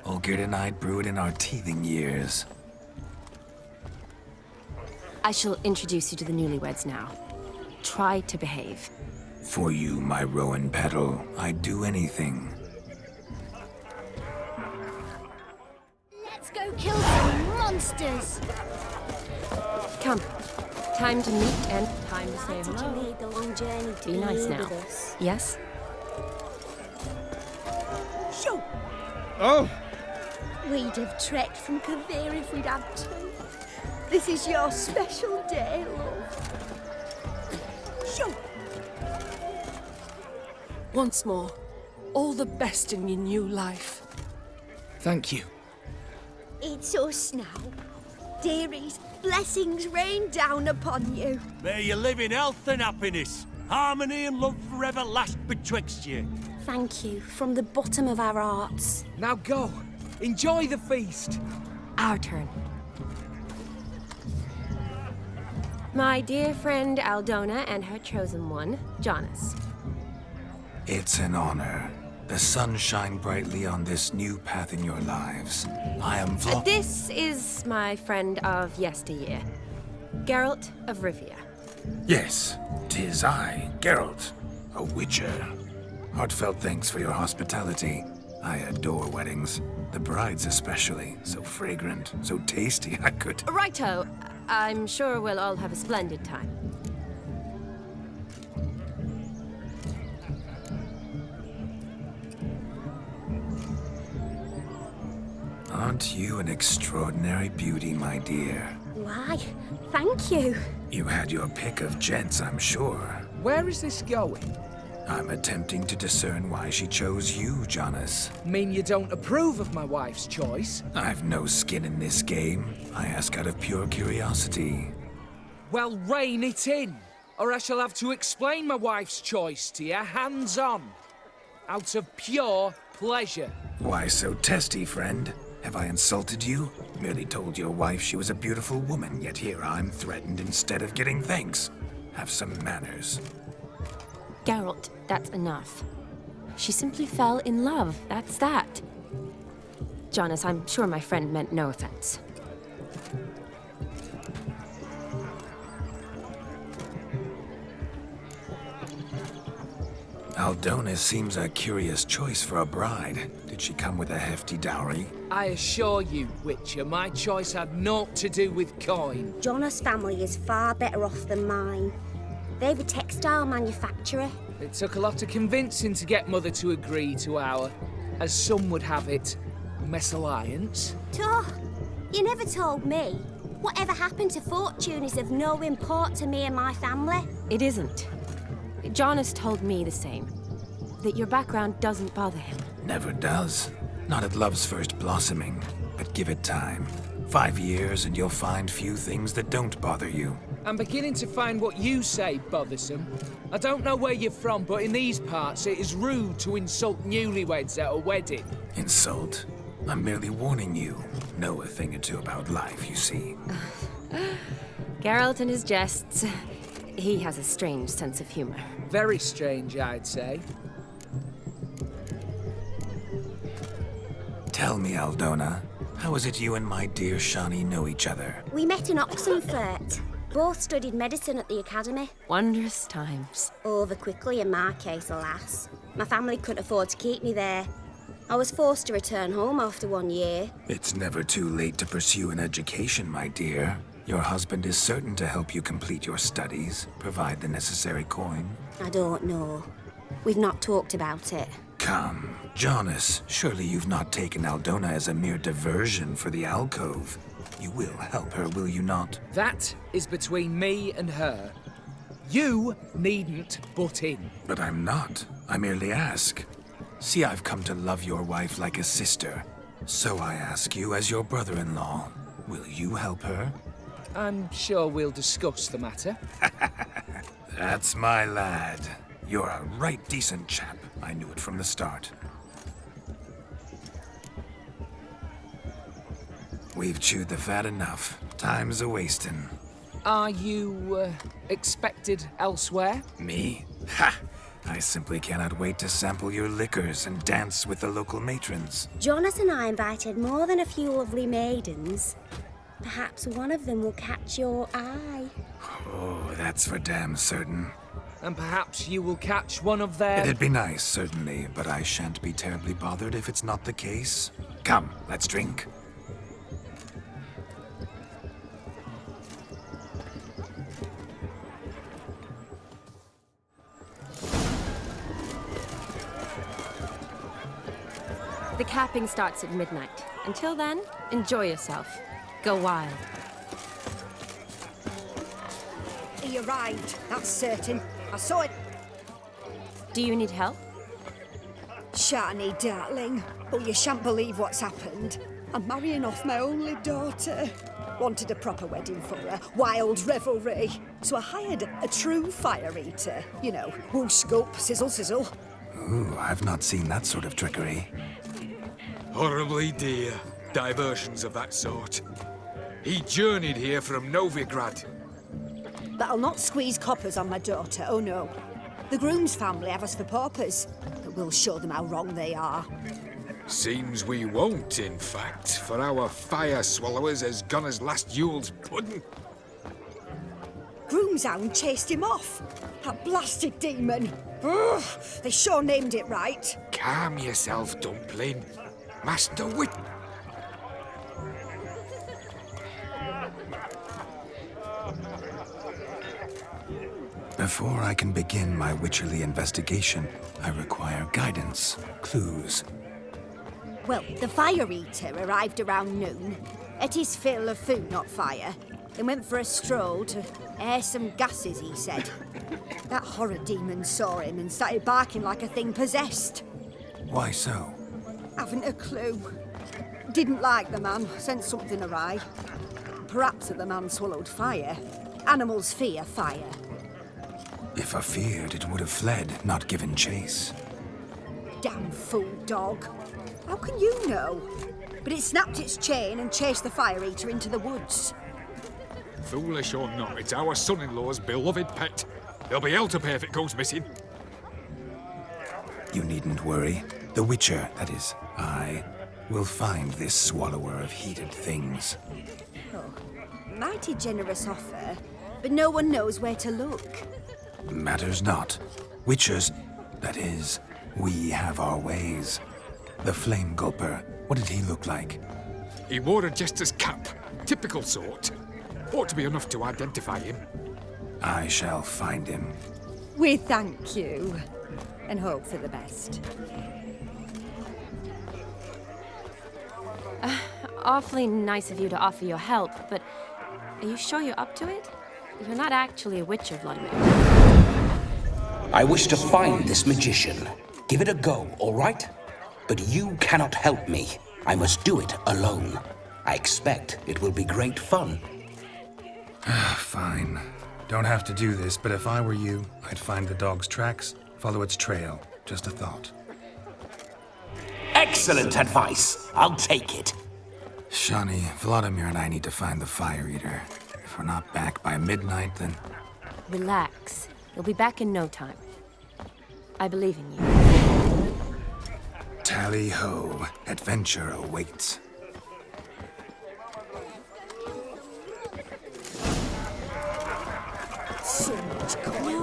Olgierd and I brewed in our teething years. I shall introduce you to the newlyweds now. Try to behave. For you, my rowan petal, I'd do anything. Let's go kill some monsters! Come. Time to meet and time to say Why did hello. you lead the long journey to Be nice here now. with us? Yes? Shoo! Oh! We'd have trekked from Kavir if we'd had to. This is your special day, love. Shoo! Once more, all the best in your new life. Thank you. It's us now. Dearies, blessings rain down upon you. May you live in health and happiness. Harmony and love forever last betwixt you. Thank you from the bottom of our hearts. Now go. Enjoy the feast. Our turn. My dear friend Aldona and her chosen one, Jonas. It's an honor. The sun shine brightly on this new path in your lives. I am This is my friend of yesteryear, Geralt of Rivia. Yes, 'tis I, Geralt, a Wicher. Heartfelt thanks for your hospitality. I adore weddings. The brides especially. So fragrant, so tasty, I could... Righto. I'm sure we'll all have a splendid time. Aren't you an extraordinary beauty, my dear? Why, thank you. You had your pick of gents, I'm sure. Where is this going? I'm attempting to discern why she chose you, Jonas. Mean you don't approve of my wife's choice? I've no skin in this game. I ask out of pure curiosity. Well, rein it in, or I shall have to explain my wife's choice to you hands-on. Out of pure pleasure. Why so testy, friend? Have I insulted you? Merely told your wife she was a beautiful woman, yet here I'm threatened instead of getting thanks. Have some manners. Geralt, that's enough. She simply fell in love, that's that. Jonas, I'm sure my friend meant no offense. Aldona seems a curious choice for a bride. Did she come with a hefty dowry? I assure you, Wicher, my choice had naught to do with coin. Jonas' family is far better off than mine. They're a textile manufacturer. It took a lot of convincing to get Mother to agree to our, as some would have it, mesalliance. You never told me. Whatever happened to fortune is of no import to me and my family. It isn't. Jonas told me the same. That your background doesn't bother him. Never does. Not at love's first blossoming. But give it time. 5 years and you'll find few things that don't bother you. I'm beginning to find what you say bothersome. I don't know where you're from, but in these parts it is rude to insult newlyweds at a wedding. Insult? I'm merely warning you. Know a thing or two about life, you see. Geralt and his jests. He has a strange sense of humor. Very strange, I'd say. Tell me, Aldona, how is it you and my dear Shani know each other? We met in Oxenfurt. Both studied medicine at the academy. Wondrous times. Over quickly in my case, alas. My family couldn't afford to keep me there. I was forced to return home after 1 year. It's never too late to pursue an education, my dear. Your husband is certain to help you complete your studies, provide the necessary coin. I don't know. We've not talked about it. Come, Jonas, surely you've not taken Aldona as a mere diversion for the alcove. You will help her, will you not? That is between me and her. You needn't butt in. But I'm not. I merely ask. See, I've come to love your wife like a sister. So I ask you as your brother-in-law, will you help her? I'm sure we'll discuss the matter. That's my lad. You're a right decent chap. I knew it from the start. We've chewed the fat enough. Time's a-wasting. Are you, expected elsewhere? Me? Ha! I simply cannot wait to sample your liquors and dance with the local matrons. Jonas and I invited more than a few lovely maidens. Perhaps one of them will catch your eye. Oh, that's for damn certain. And perhaps you will catch one of their... It'd be nice, certainly, but I shan't be terribly bothered if it's not the case. Come, let's drink. The capping starts at midnight. Until then, enjoy yourself. Go wild. He arrived, that's certain. I saw it. Do you need help? Shani, darling. Oh, you shan't believe what's happened. I'm marrying off my only daughter. Wanted a proper wedding for her, wild revelry. So I hired a true fire eater. You know, whoosh, scoop, sizzle, sizzle. Ooh, I've not seen that sort of trickery. Horribly dear diversions of that sort. He journeyed here from Novigrad. But I'll not squeeze coppers on my daughter, oh no. The groom's family have us for paupers, but we'll show them how wrong they are. Seems we won't, in fact, for our fire swallowers has gone as last Yule's pudding. Groom's hound chased him off. That blasted demon. Ugh, they sure named it right. Calm yourself, Dumpling. Master Wit... Before I can begin my witcherly investigation, I require guidance, clues. Well, the fire eater arrived around noon, ate his fill of food, not fire, then went for a stroll to air some gases, he said. That horror demon saw him and started barking like a thing possessed. Why so? Haven't a clue. Didn't like the man, sent something awry. Perhaps that the man swallowed fire. Animals fear fire. If I feared, it would have fled, not given chase. Damn fool dog. How can you know? But it snapped its chain and chased the fire eater into the woods. Foolish or not, it's our son-in-law's beloved pet. There'll be hell to pay if it goes missing. You needn't worry. The Wicher, that is, I, will find this swallower of heated things. Oh, mighty generous offer, but no one knows where to look. Matters not. Witchers, that is, we have our ways. The Flame Gulper, what did he look like? He wore a jester's cap. Typical sort. Ought to be enough to identify him. I shall find him. We thank you, and hope for the best. Awfully nice of you to offer your help, but are you sure you're up to it? You're not actually a Witcher, Vladimir. I wish to find this magician. Give it a go, all right? But you cannot help me. I must do it alone. I expect it will be great fun. Fine. Don't have to do this, but if I were you, I'd find the dog's tracks, follow its trail. Just a thought. Excellent advice. I'll take it. Shani, Vladimir and I need to find the fire eater. If we're not back by midnight, then... Relax. You'll be back in no time. I believe in you. Tally-ho. Adventure awaits. So much going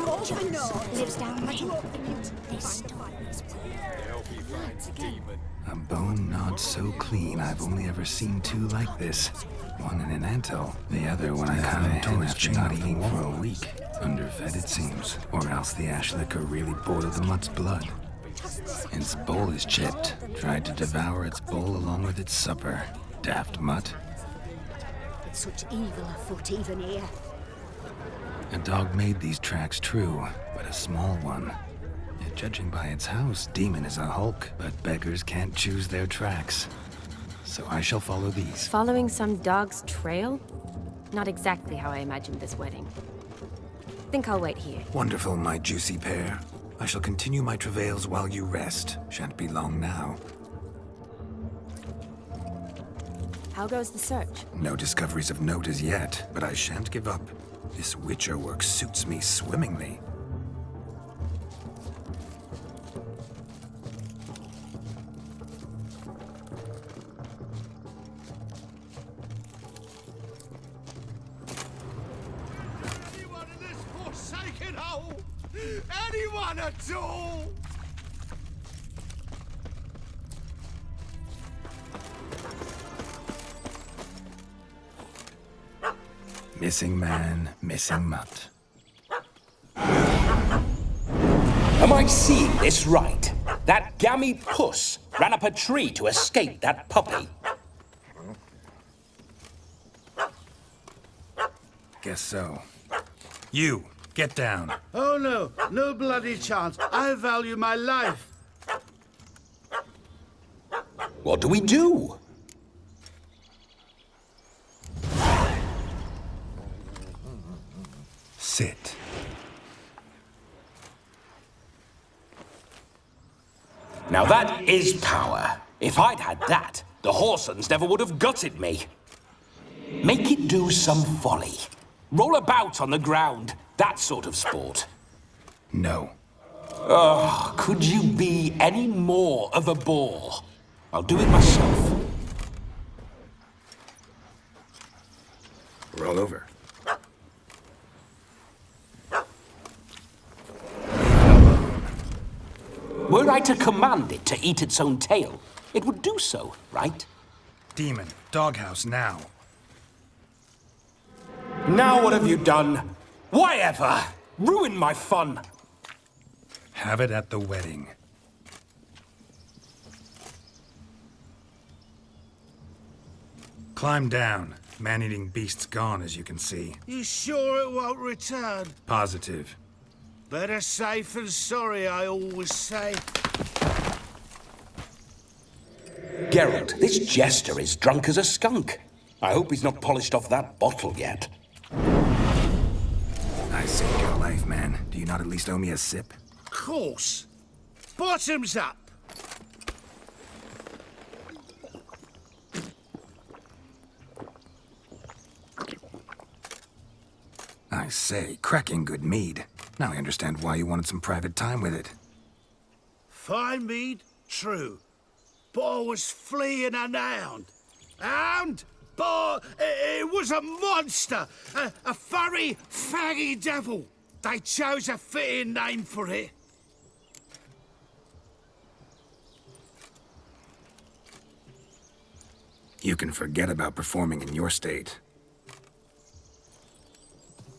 on. Lives down lane. This story is A bone not so clean I've only ever seen two like this. One in an anthill, the other when I caught him after not eating for a week. Underfed it seems, or else the ash liquor really boiled the mutt's blood. Its bowl is chipped, tried to devour its bowl along with its supper. Daft mutt. With such evil afoot even here. A dog made these tracks true, but a small one. Yet judging by its house, Demon is a hulk, but beggars can't choose their tracks. So I shall follow these. Following some dog's trail? Not exactly how I imagined this wedding. Think I'll wait here. Wonderful, my juicy pear. I shall continue my travails while you rest. Shan't be long now. How goes the search? No discoveries of note as yet, but I shan't give up. This Wicher work suits me swimmingly. Anyone in this forsaken hole? Anyone at all? Missing man, missing mutt. Am I seeing this right? That gammy puss ran up a tree to escape that puppy. Guess so. You, get down. Oh no, no bloody chance. I value my life. What do we do? Sit. Now that is power. If I'd had that, the Horsons never would have gutted me. Make it do some folly. Roll about on the ground. That sort of sport. No. Oh, could you be any more of a bore? I'll do it myself. Roll over. Were I to command it to eat its own tail, it would do so, right? Demon, doghouse now. Now what have you done? Why ever? Ruin my fun. Have it at the wedding. Climb down. Man-eating beast's gone, as you can see. You sure it won't return? Positive. Better safe than sorry, I always say. Geralt, this jester is drunk as a skunk. I hope he's not polished off that bottle yet. I saved your life, man. Do you not at least owe me a sip? Course. Bottoms up. I say, cracking good mead. Now I understand why you wanted some private time with it. Fine mead, true. But I was fleeing an hound. Hound? But it was a monster. A furry, faggy devil. They chose a fitting name for it. You can forget about performing in your state.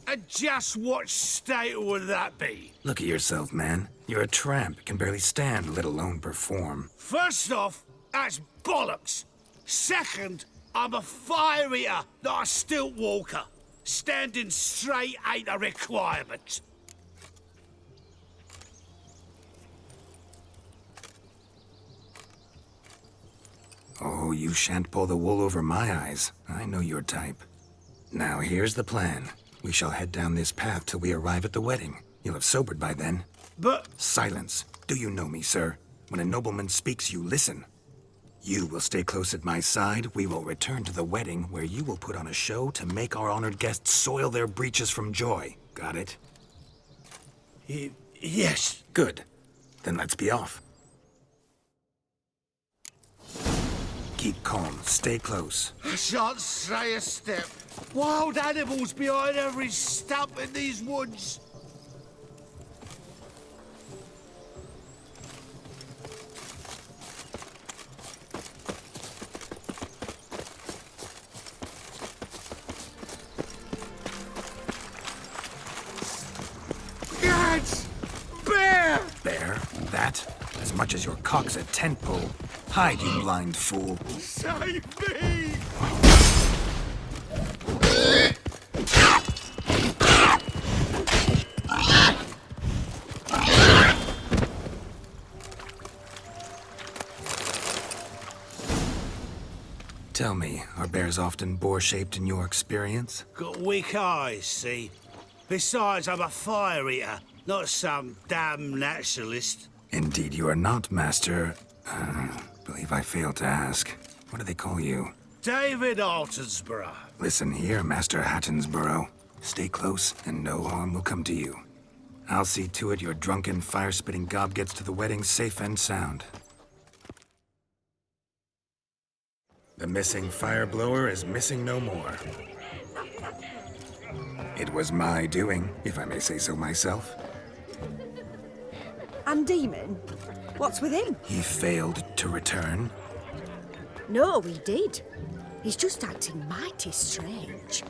And just what state would that be? Look at yourself, man. You're a tramp, can barely stand, let alone perform. First off, that's bollocks. Second, I'm a fire eater, not a stilt walker. Standing straight ain't a requirement. Oh, you shan't pull the wool over my eyes. I know your type. Now, here's the plan. We shall head down this path till we arrive at the wedding. You'll have sobered by then. But... Silence. Do you know me, sir? When a nobleman speaks, you listen. You will stay close at my side. We will return to the wedding, where you will put on a show to make our honored guests soil their breeches from joy. Got it? Yes. Good. Then let's be off. Keep calm. Stay close. I shan't stray a step. Wild animals behind every stump in these woods. Gads! Bear! Bear? That? As much as your cock's a tent pole. Hide, you blind fool. Save me! Tell me, are bears often boar-shaped in your experience? Got weak eyes, see? Besides, I'm a fire eater, not some damn naturalist. Indeed you are not, Master. Believe I failed to ask. What do they call you? David Altonsborough. Listen here, Master Hattonsborough. Stay close, and no harm will come to you. I'll see to it your drunken, fire-spitting gob gets to the wedding safe and sound. The missing fire blower is missing no more. It was my doing, if I may say so myself. And Demon? What's with him? He failed to return. No, he did. He's just acting mighty strange.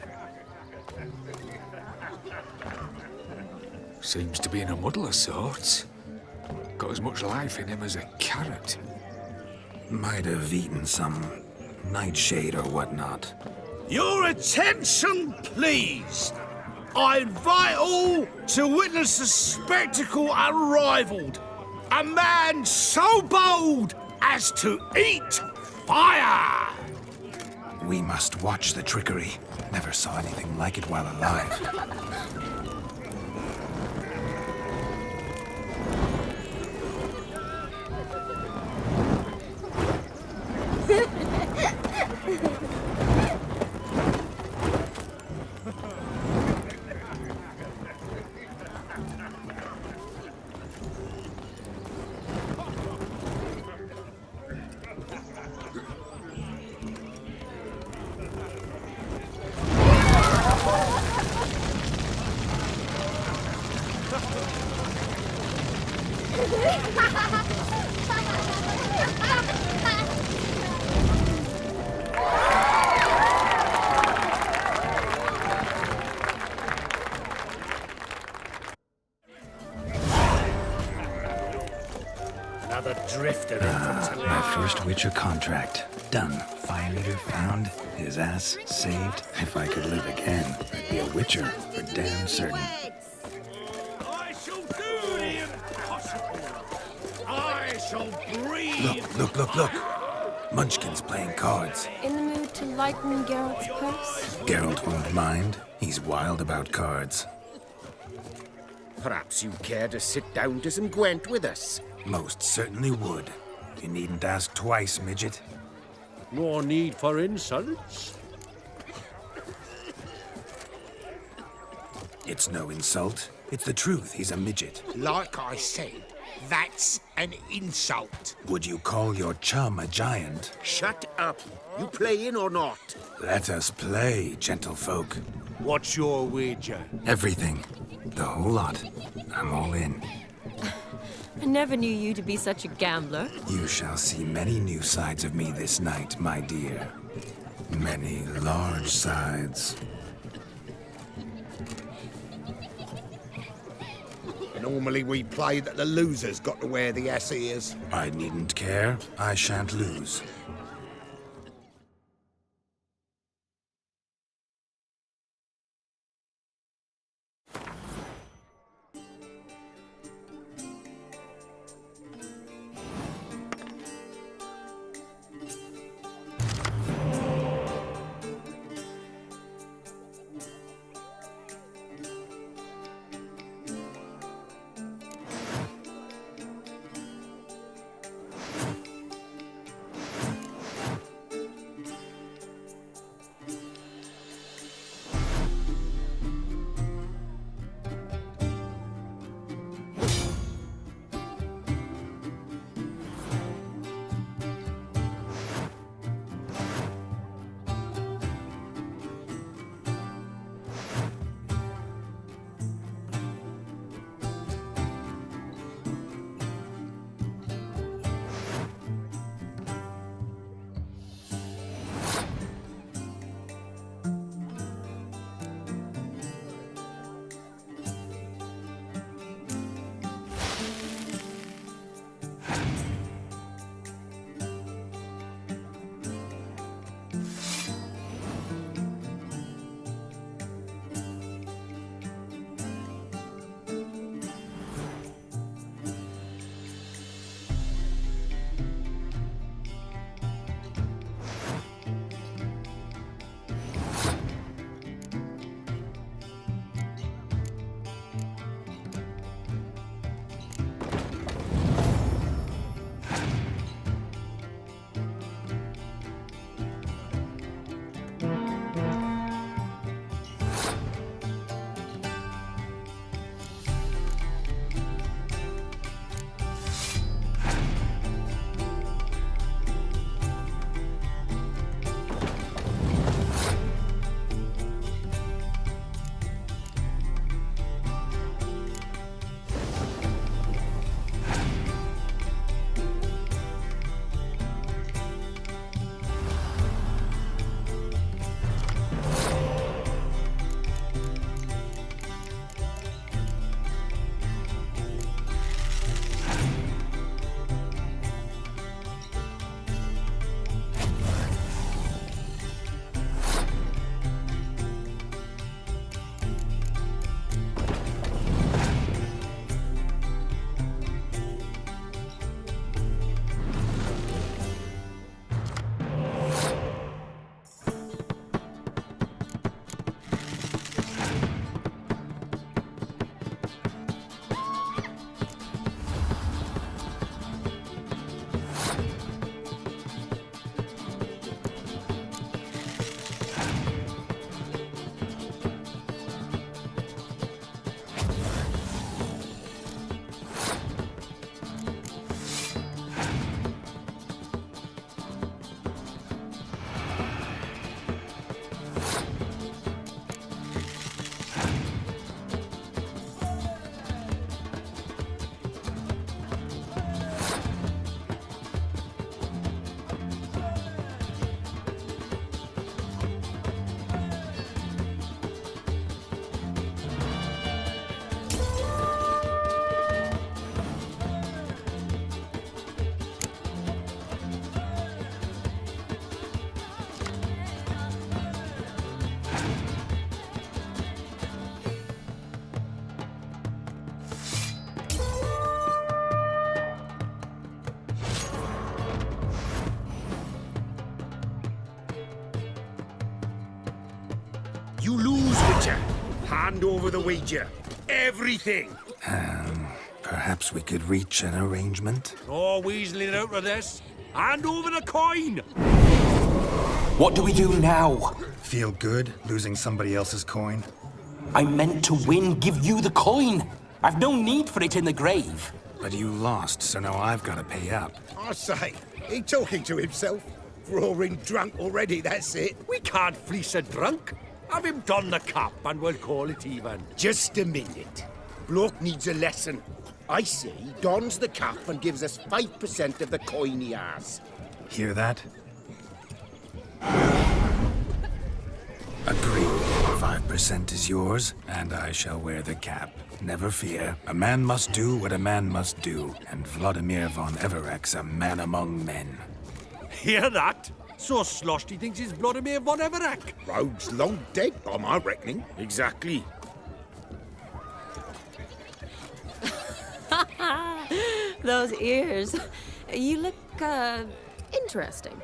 Seems to be in a muddle of sorts. Got as much life in him as a carrot. Might have eaten some nightshade or whatnot. Your attention, please. I invite all to witness a spectacle unrivaled. A man so bold as to eat fire. We must watch the trickery. Never saw anything like it while alive. Another drifter in from My first Wicher contract. Done. Fire eater found. His ass saved. If I could live again, I'd be a Wicher for damn certain. I shall do the impossible. I shall breathe. Look. Munchkin's playing cards. In the mood to lighten Geralt's purse? Geralt won't mind. He's wild about cards. Perhaps you care to sit down to some Gwent with us? Most certainly would. You needn't ask twice, midget. No need for insults. It's no insult. It's the truth. He's a midget. Like I said, that's an insult. Would you call your chum a giant? Shut up. You playing or not? Let us play, gentlefolk. What's your wager? Everything. The whole lot. I'm all in. I never knew you to be such a gambler. You shall see many new sides of me this night, my dear. Many large sides. Normally we play that the loser's got to wear the ass ears. I needn't care. I shan't lose. hand over the wager. Everything. Perhaps we could reach an arrangement? No weaseling out of this. Hand over the coin. What do we do now? Feel good losing somebody else's coin? I meant to win, give you the coin. I've no need for it in the grave. But you lost, so now I've got to pay up. I say, he talking to himself. Roaring drunk already, that's it. We can't fleece a drunk. Have him don the cap and we'll call it even. Just a minute. Bloke needs a lesson. I say he dons the cap and gives us 5% of the coin he has. Hear that? Agreed. 5% is yours, and I shall wear the cap. Never fear. A man must do what a man must do, and Vladimir von Everek's a man among men. Hear that? So sloshed he thinks he's Vladimir von Everek. Rogue's long dead, by my reckoning. Exactly. Those ears. You look, interesting.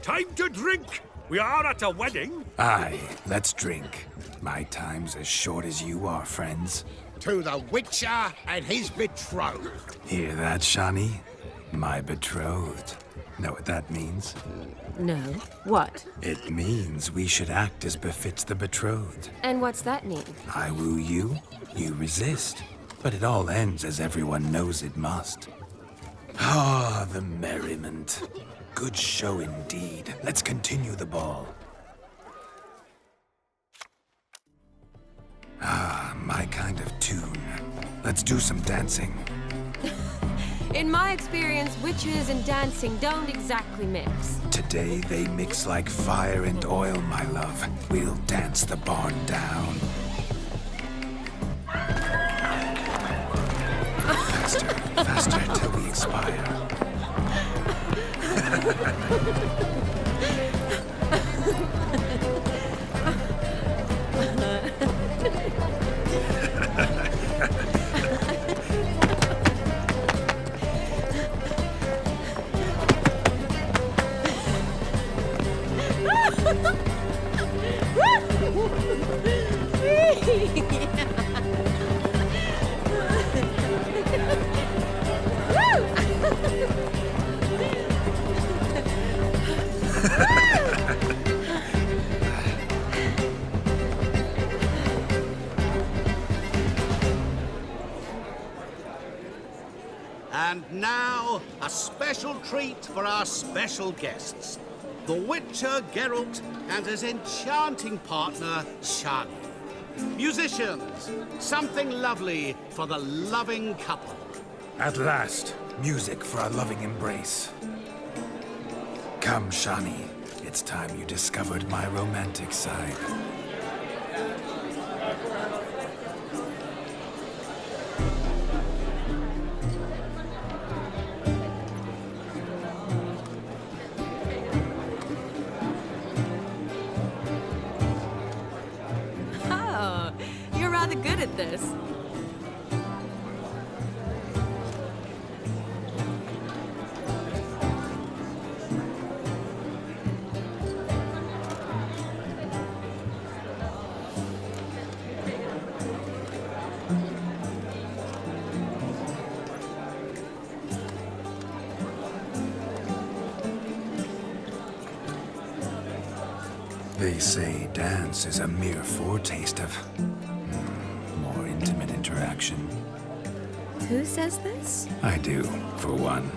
Time to drink! We are at a wedding. Aye, let's drink. My time's as short as you are, friends. To the Wicher and his betrothed. Hear that, Shani? My betrothed. Know what that means? No. What? It means we should act as befits the betrothed. And what's that mean? I woo you, you resist. But it all ends as everyone knows it must. Ah, the merriment. Good show indeed. Let's continue the ball. Ah, my kind of tune. Let's do some dancing. In my experience, witches and dancing don't exactly mix. Today they mix like fire and oil, my love. We'll dance the barn down. Faster, faster till we expire. And now, a special treat for our special guests. The Witcher Geralt and his enchanting partner, Shani. Musicians, something lovely for the loving couple. At last, music for our loving embrace. Come, Shani. It's time you discovered my romantic side. Oh, you're rather good at this. They say dance is a mere foretaste of more intimate interaction. Who says this? I do, for one.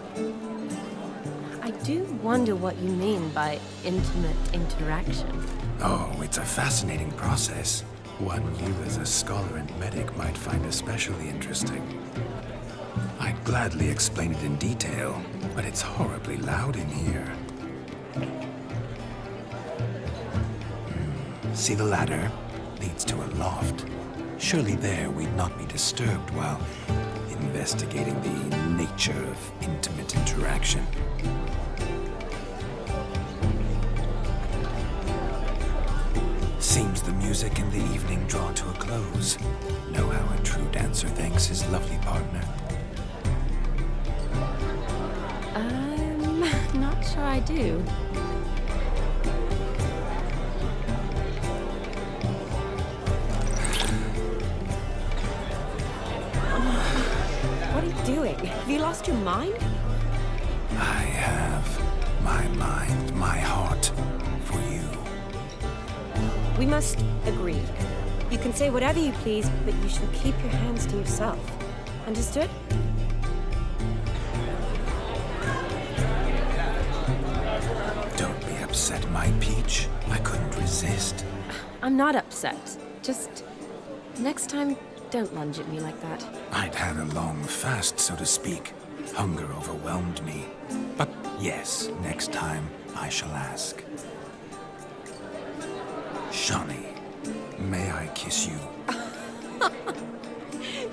I do wonder what you mean by intimate interaction. Oh, it's a fascinating process. One you as a scholar and medic might find especially interesting. I'd gladly explain it in detail, but it's horribly loud in here. See the ladder? Leads to a loft. Surely there we'd not be disturbed while investigating the nature of intimate interaction. Seems the music in the evening drawn to a close. Know how a true dancer thanks his lovely partner. I'm not sure I do. doing? Have you lost your mind? I have my mind, my heart for you. We must agree. You can say whatever you please, but you shall keep your hands to yourself. Understood? Don't be upset, my peach. I couldn't resist. I'm not upset. Just next time, don't lunge at me like that. I'd had a long fast, so to speak. Hunger overwhelmed me. But yes, next time I shall ask. Shawnee, may I kiss you?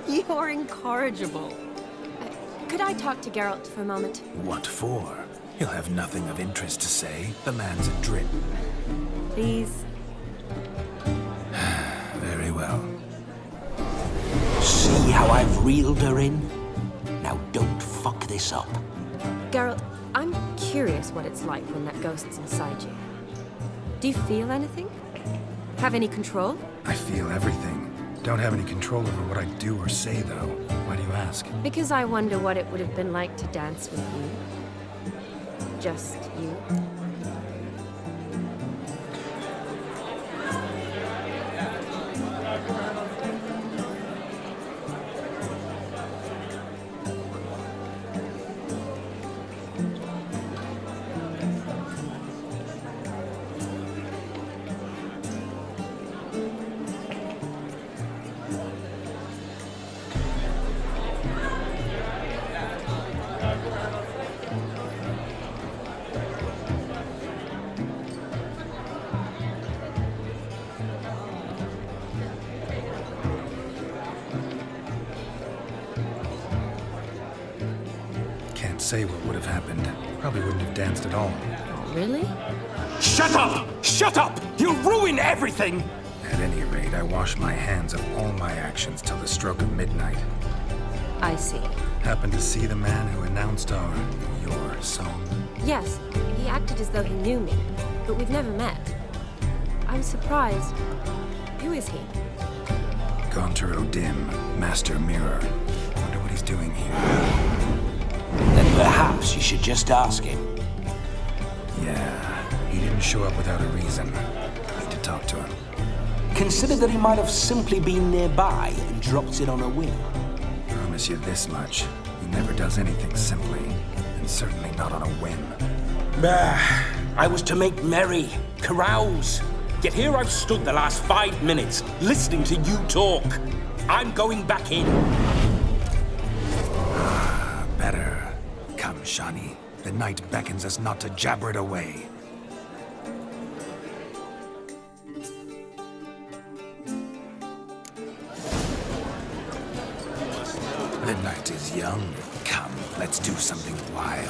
You're incorrigible. Could I talk to Geralt for a moment? What for? He'll have nothing of interest to say. The man's adrip. Please. Very well. See how I've reeled her in? Now don't fuck this up. Geralt, I'm curious what it's like when that ghost's inside you. Do you feel anything? Have any control? I feel everything. Don't have any control over what I do or say, though. Why do you ask? Because I wonder what it would have been like to dance with you. Just you. Can't say what would have happened. Probably wouldn't have danced at all. Really? Shut up! Shut up! You'll ruin everything! At any rate, I wash my hands of all my actions till the stroke of midnight. I see. Happened to see the man who announced your song? Yes, he acted as though he knew me, but we've never met. I'm surprised. Who is he? Gaunter O'Dim, Master Mirror. Wonder what he's doing here. Then perhaps you should just ask him. Yeah, he didn't show up without a reason. Need to talk to him. Consider that he might have simply been nearby and dropped it on a whim. Promise you this much. He never does anything simply, and certainly not on a whim. Bah, I was to make merry, carouse. Yet here I've stood the last 5 minutes, listening to you talk. I'm going back in. Better. Come, Shawnee. The night beckons us not to jabber it away. The night is young. Come, let's do something wild.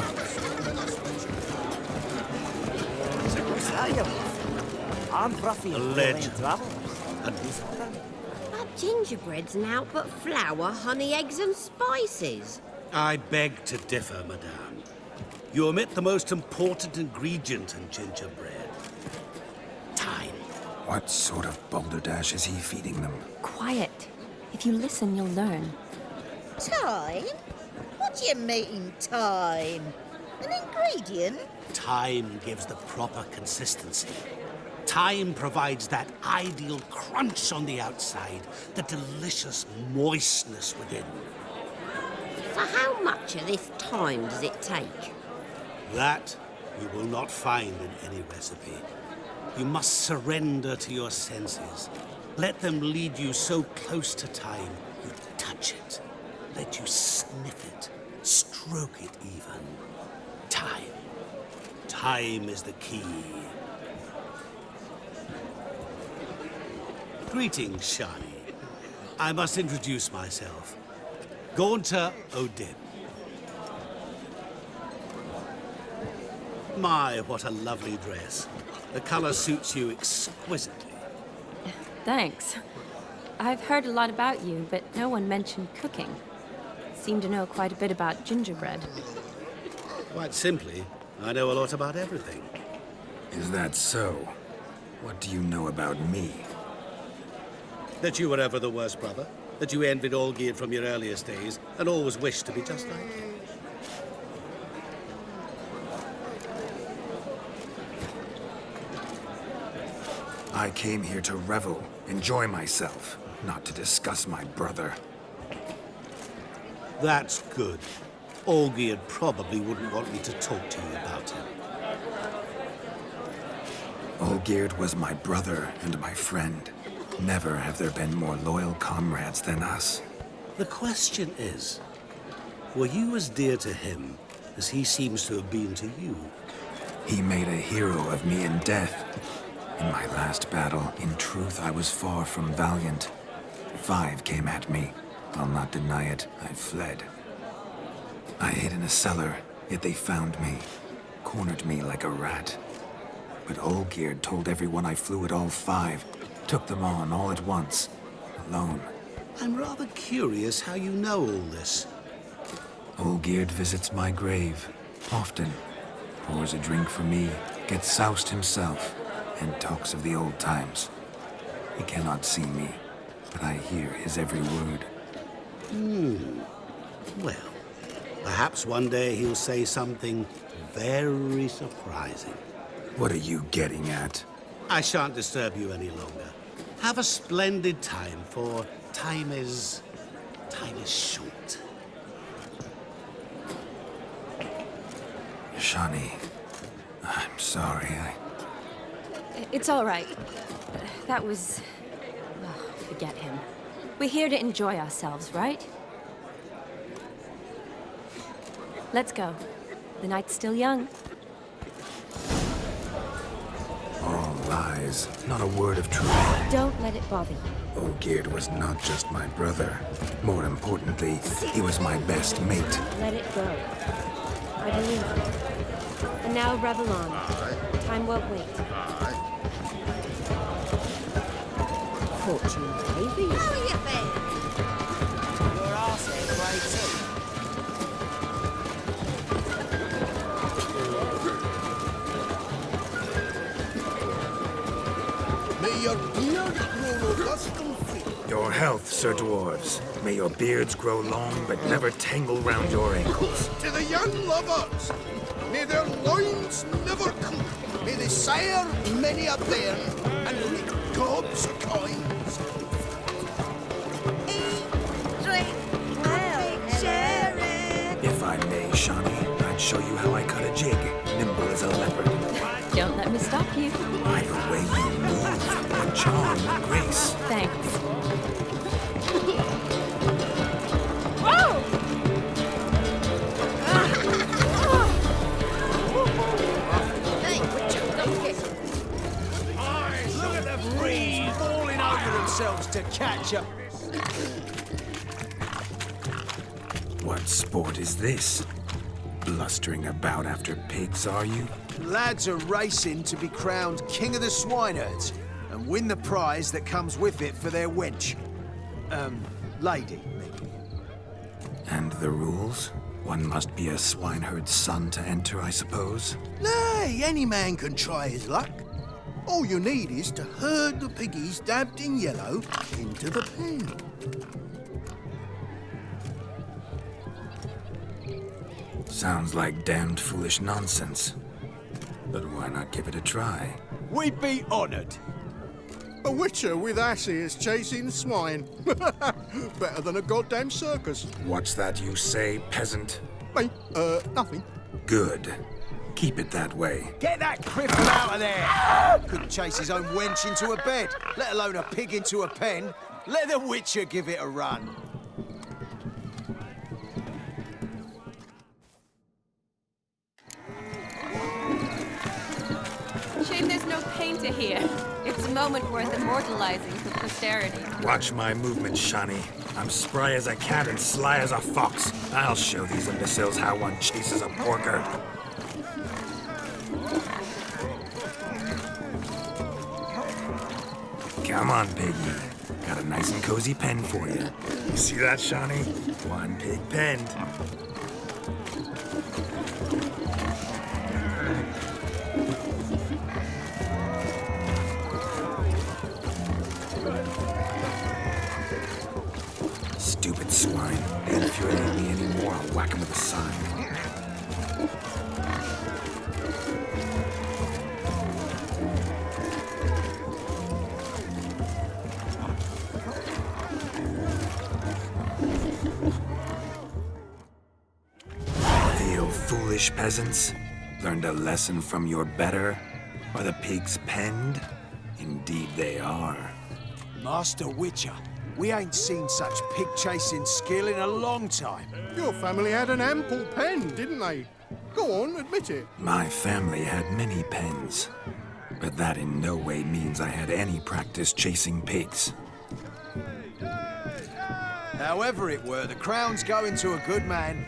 I'm Ruffy. A legend. That gingerbread's naught but flour, honey, eggs and spices. I beg to differ, madame. You omit the most important ingredient in gingerbread. Time. What sort of balderdash is he feeding them? Quiet. If you listen, you'll learn. Time? What do you mean, time? An ingredient? Time gives the proper consistency. Time provides that ideal crunch on the outside, the delicious moistness within. For how much of this time does it take? That you will not find in any recipe. You must surrender to your senses. Let them lead you so close to time, you touch it. Let you sniff it, stroke it even. Time. Time is the key. Greetings, Shawnee. I must introduce myself. Gaunter O'Dim. My, what a lovely dress. The color suits you exquisitely. Thanks. I've heard a lot about you, but no one mentioned cooking. Seem to know quite a bit about gingerbread. Quite simply, I know a lot about everything. Is that so? What do you know about me? That you were ever the worst brother, that you envied Olgierd from your earliest days and always wished to be just like him. I came here to revel, enjoy myself, not to discuss my brother. That's good. Olgierd probably wouldn't want me to talk to you about him. Olgierd was my brother and my friend. Never have there been more loyal comrades than us. The question is, were you as dear to him as he seems to have been to you? He made a hero of me in death. In my last battle, in truth, I was far from valiant. 5 came at me. I'll not deny it, I fled. I hid in a cellar, yet they found me, cornered me like a rat. But Olgierd told everyone I flew at all 5, took them on all at once, alone. I'm rather curious how you know all this. Olgierd visits my grave, often. Pours a drink for me, gets soused himself, and talks of the old times. He cannot see me, but I hear his every word. Well, perhaps one day he'll say something very surprising. What are you getting at? I shan't disturb you any longer. Have a splendid time, for time is short. Shani, I'm sorry, It's all right. That was... Oh, forget him. We're here to enjoy ourselves, right? Let's go. The night's still young. All lies, not a word of truth. Don't let it bother you. Olgierd was not just my brother. More importantly, he was my best mate. Let it go. I believe you. And now revel on. Time won't wait. Fortune, baby. How are you faring? Your arse ain't great too. May your beard grow robust and fit. Your health, Sir Dwarves. May your beards grow long, but never tangle round your ankles. To the young lovers, may their loins never creep. May they sire many a bairn and reap gobs of coins. If I may, Shani, I'd show you how I cut a jig, nimble as a leopard. Don't let me stop you. By the way you move, what charm and grace. Thanks. Hey, Wicher, don't get Look at the breeze falling over themselves to catch up. What sport is this? Blustering about after pigs, are you? Lads are racing to be crowned king of the swineherds and win the prize that comes with it for their wench. Lady, maybe. And the rules? One must be a swineherd's son to enter, I suppose? Nay, any man can try his luck. All you need is to herd the piggies dabbed in yellow into the pen. Sounds like damned foolish nonsense. But why not give it a try? We'd be honoured. A witcher with asses chasing swine. Better than a goddamn circus. What's that you say, peasant? Me? Nothing. Good. Keep it that way. Get that cripple out of there! Couldn't chase his own wench into a bed, let alone a pig into a pen. Let the Witcher give it a run. Shame there's no painter here. It's a moment worth immortalizing for posterity. Watch my movements, Shani. I'm spry as a cat and sly as a fox. I'll show these imbeciles how one chases a porker. Come on, piggy. Got a nice and cozy pen for you. You see that, Shani? One pig penned. whack him with a sign. Feel foolish peasants? Learned a lesson from your better? Are the pigs penned? Indeed they are. Master Wicher, we ain't seen such pig-chasing skill in a long time. Your family had an ample pen, didn't they? Go on, admit it. My family had many pens, but that in no way means I had any practice chasing pigs. However it were, the crown's going to a good man.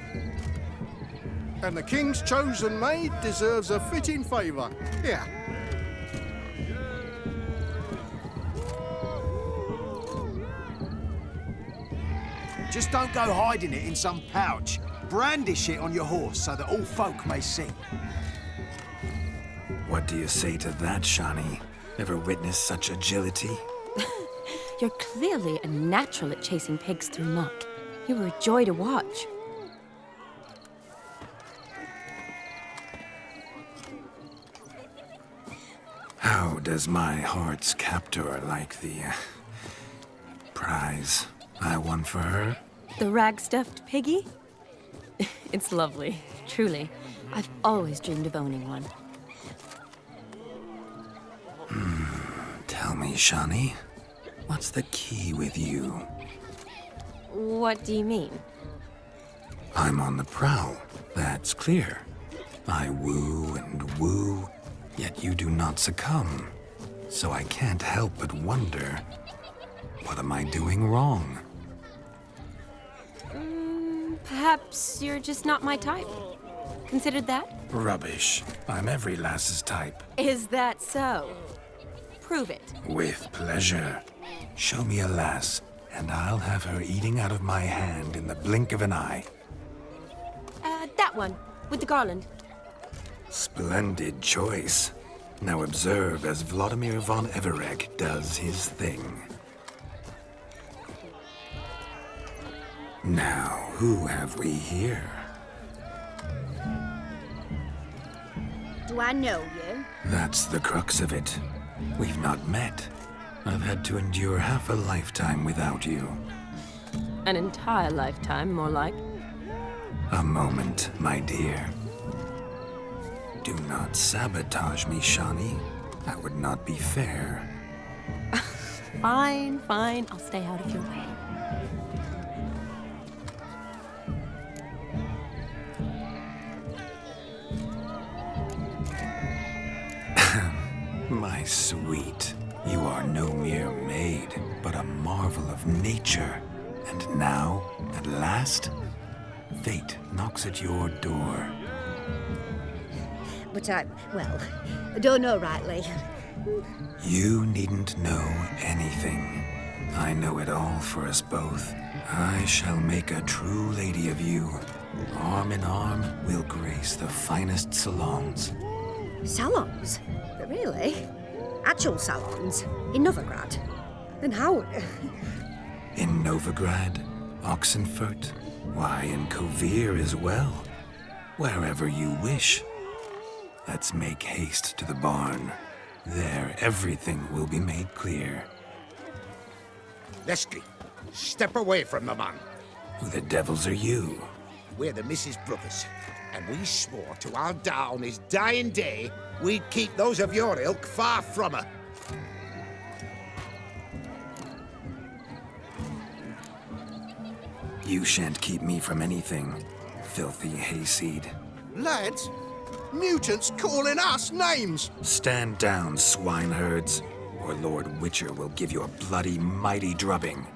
And the king's chosen maid deserves a fitting favour. Here. Just don't go hiding it in some pouch. Brandish it on your horse so that all folk may see. What do you say to that, Shani? Ever witnessed such agility? You're clearly a natural at chasing pigs through muck. You were a joy to watch. How does my heart's captor like the prize I won for her? The rag-stuffed piggy? It's lovely, truly. I've always dreamed of owning one. Tell me, Shani, what's the key with you? What do you mean? I'm on the prowl, that's clear. I woo and woo, yet you do not succumb. So I can't help but wonder, what am I doing wrong? Perhaps you're just not my type. Considered that? Rubbish. I'm every lass's type. Is that so? Prove it. With pleasure. Show me a lass, and I'll have her eating out of my hand in the blink of an eye. That one, with the garland. Splendid choice. Now observe as Vladimir von Everegg does his thing. Now, who have we here? Do I know you? That's the crux of it. We've not met. I've had to endure half a lifetime without you. An entire lifetime, more like. A moment, my dear. Do not sabotage me, Shani. That would not be fair. Fine, fine. I'll stay out of your way. My sweet, you are no mere maid, but a marvel of nature. And now, at last, fate knocks at your door. But I don't know rightly. You needn't know anything. I know it all for us both. I shall make a true lady of you. Arm in arm, we'll grace the finest salons. Salons? Really? Actual salons? In Novigrad? Then how? In Novigrad, Oxenfurt, why, in Kovir as well. Wherever you wish. Let's make haste to the barn. There, everything will be made clear. Leslie, step away from the man. Who the devils are you? We're the Mrs. Brothers, and we swore to our da on his dying day we'd keep those of your ilk far from her. You shan't keep me from anything, filthy hayseed. Lads, mutants calling us names! Stand down, swineherds, or Lord Wicher will give you a bloody mighty drubbing.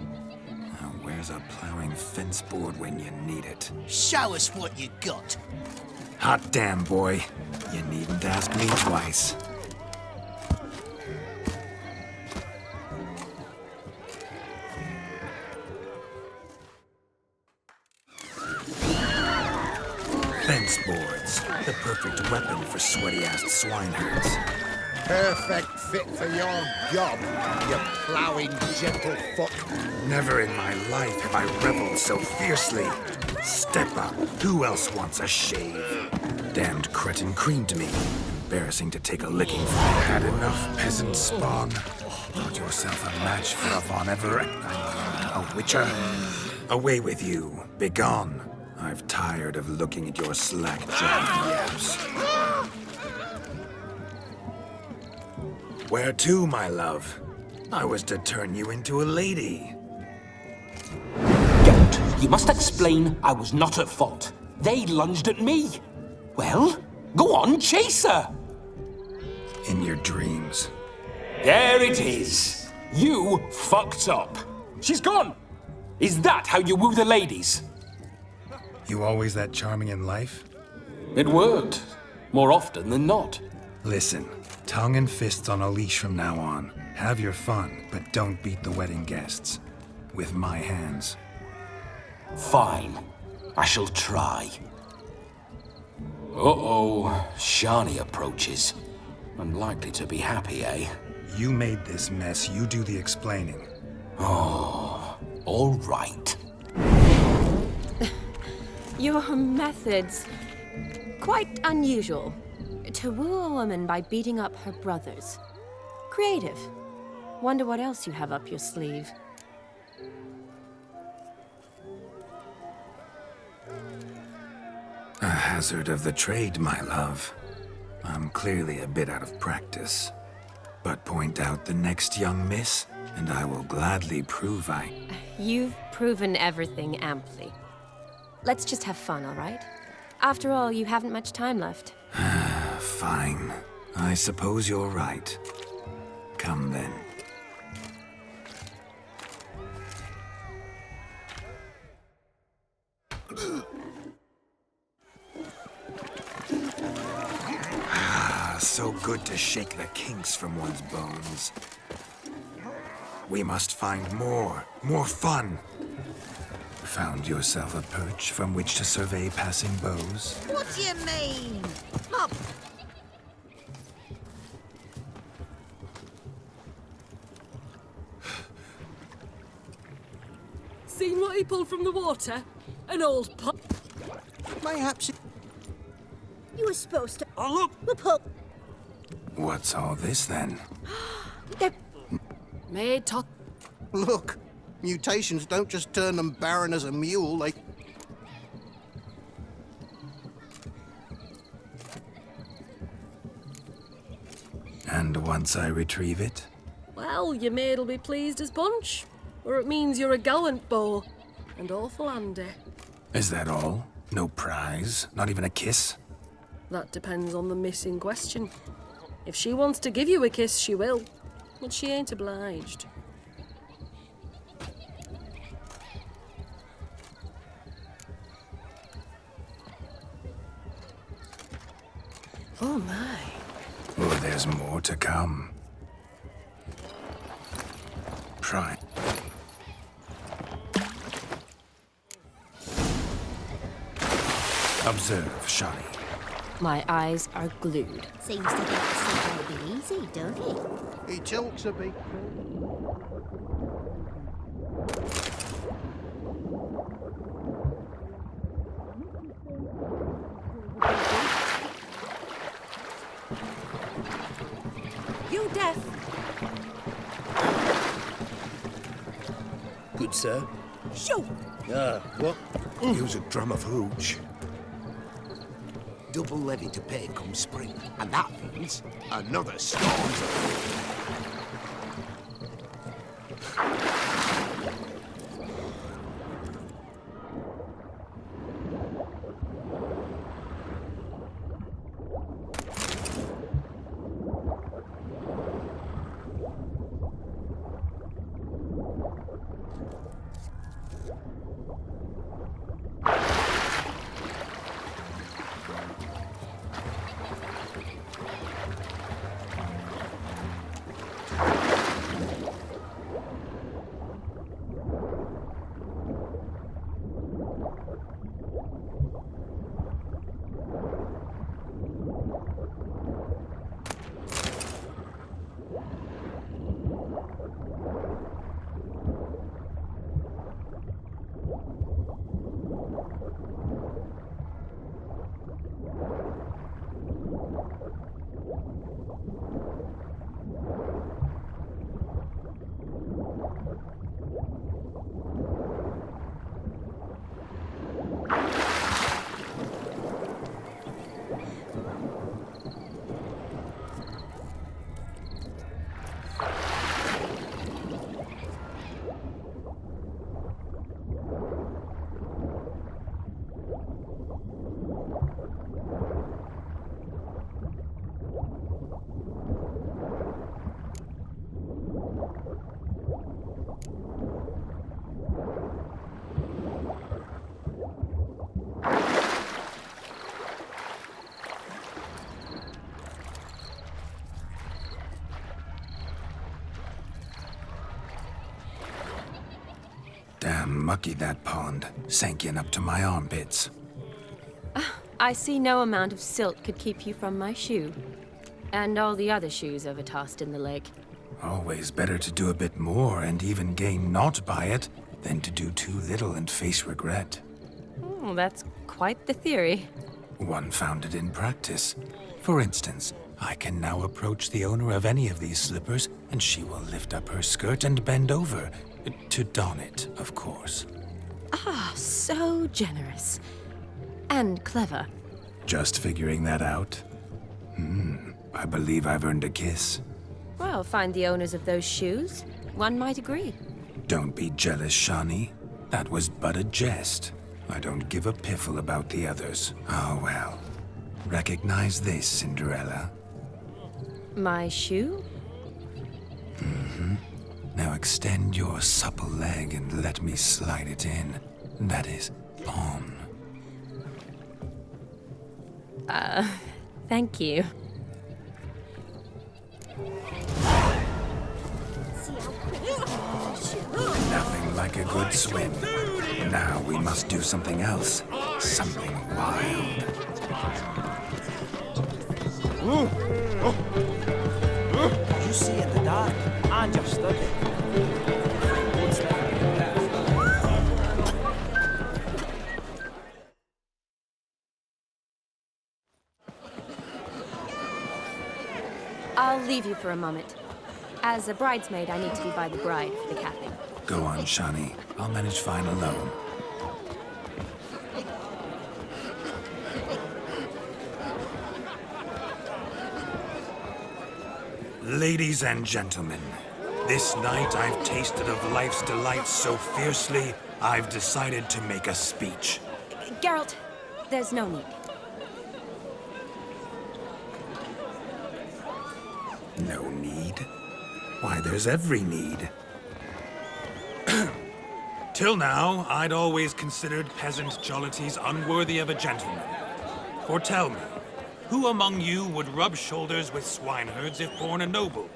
Now, where's a plowing fence board when you need it? Show us what you got. Hot damn, boy. You needn't ask me twice. Fence boards, the perfect weapon for sweaty-assed swineherds. Perfect fit for your job, you ploughing gentlefoot. Never in my life have I reveled so fiercely. Step up. Who else wants a shave? Damned cretin creamed me. Embarrassing to take a licking from. Had enough, peasant spawn. Got yourself a match for a Von Everett. A Wicher. Away with you. Begone. I've tired of looking at your slack-jawed yaps. Where to, my love? I was to turn you into a lady. Don't. You must explain I was not at fault. They lunged at me. Well, go on, chase her. In your dreams. There it is. You fucked up. She's gone. Is that how you woo the ladies? You always that charming in life? It worked. More often than not. Listen, tongue and fists on a leash from now on. Have your fun, but don't beat the wedding guests. With my hands. Fine. I shall try. Uh-oh. Shani approaches. Unlikely to be happy, eh? You made this mess. You do the explaining. Oh, all right. Your methods... quite unusual. To woo a woman by beating up her brothers. Creative. Wonder what else you have up your sleeve. A hazard of the trade, my love. I'm clearly a bit out of practice. But point out the next young miss, and I will gladly prove I... You've proven everything amply. Let's just have fun, all right? After all, you haven't much time left. Fine. I suppose you're right. Come then. So good to shake the kinks from one's bones. We must find more fun. Found yourself a perch from which to survey passing beaux? What do you mean? Look. Seen what he pulled from the water? An old pot. Mayhaps. You were supposed to. Oh, look! The pup. What's all this then? Made tot. Look, mutations don't just turn them barren as a mule, they... And once I retrieve it? Well, your maid'll be pleased as punch. Or it means you're a gallant beau. And awful handy. Is that all? No prize? Not even a kiss? That depends on the miss in question. If she wants to give you a kiss, she will. But she ain't obliged. Oh my. Oh, there's more to come. Try. Observe, Shani. My eyes are glued. Seems to get something a bit easy, don't it? He talks a bit. You deaf? Good, sir. Shoot! What? Use a drum of hooch. Double levy to pay come spring, and that means another storm's afoot. Damn mucky that pond, sank in up to my armpits. I see no amount of silt could keep you from my shoe. And all the other shoes overtossed in the lake. Always better to do a bit more and even gain naught by it than to do too little and face regret. Oh, that's quite the theory. One founded in practice. For instance, I can now approach the owner of any of these slippers, and she will lift up her skirt and bend over. To don it, of course. Ah, so generous. And clever. Just figuring that out? I believe I've earned a kiss. Well, find the owners of those shoes. One might agree. Don't be jealous, Shawnee. That was but a jest. I don't give a piffle about the others. Oh, well. Recognize this, Cinderella. My shoe? Now extend your supple leg and let me slide it in. That is, on. Thank you. Nothing like a good swim. Now we must do something else. Something wild. You see in the dark, I just stood it. I'll leave you for a moment. As a bridesmaid, I need to be by the bride for the capping. Go on, Shawnee. I'll manage fine alone. Ladies and gentlemen, this night I've tasted of life's delights so fiercely, I've decided to make a speech. Geralt, there's no need. No need? Why, there's every need. Till now, I'd always considered peasant jollities unworthy of a gentleman. For tell me, who among you would rub shoulders with swineherds if born a noble?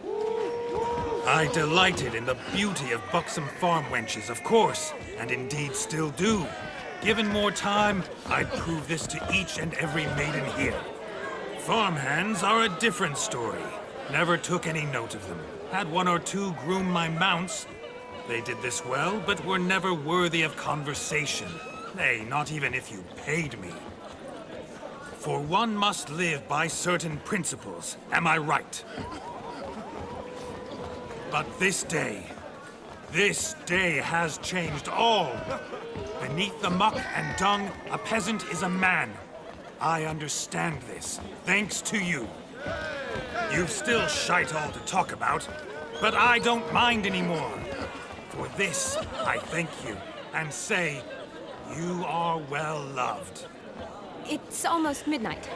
I delighted in the beauty of buxom farm wenches, of course, and indeed still do. Given more time, I'd prove this to each and every maiden here. Farmhands are a different story. Never took any note of them. Had one or two groom my mounts. They did this well, but were never worthy of conversation. Nay, not even if you paid me. For one must live by certain principles, am I right? But this day has changed all. Beneath the muck and dung, a peasant is a man. I understand this, thanks to you. You've still shite all to talk about, but I don't mind anymore. For this, I thank you, and say, you are well loved. It's almost midnight.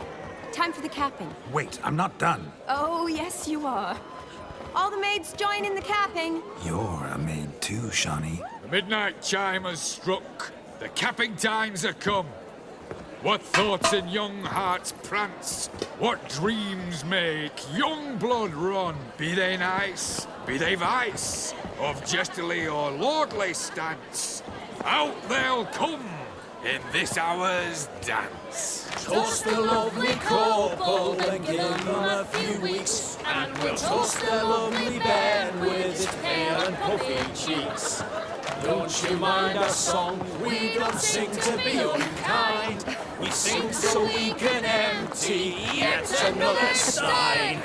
Time for the capping. Wait, I'm not done. Oh, yes, you are. All the maids join in the capping. You're a maid too, Shawnee. The midnight chime has struck. The capping times are come. What thoughts in young hearts prance? What dreams make young blood run? Be they nice, be they vice, of jestily or lordly stance, out they'll come in this hour's dance. Toast the lovely couple and give them a few weeks, and we'll toast their lovely bed with its pale and puffy cheeks. Don't you mind our song? We don't sing to be unkind. We sing so we can empty yet another stein.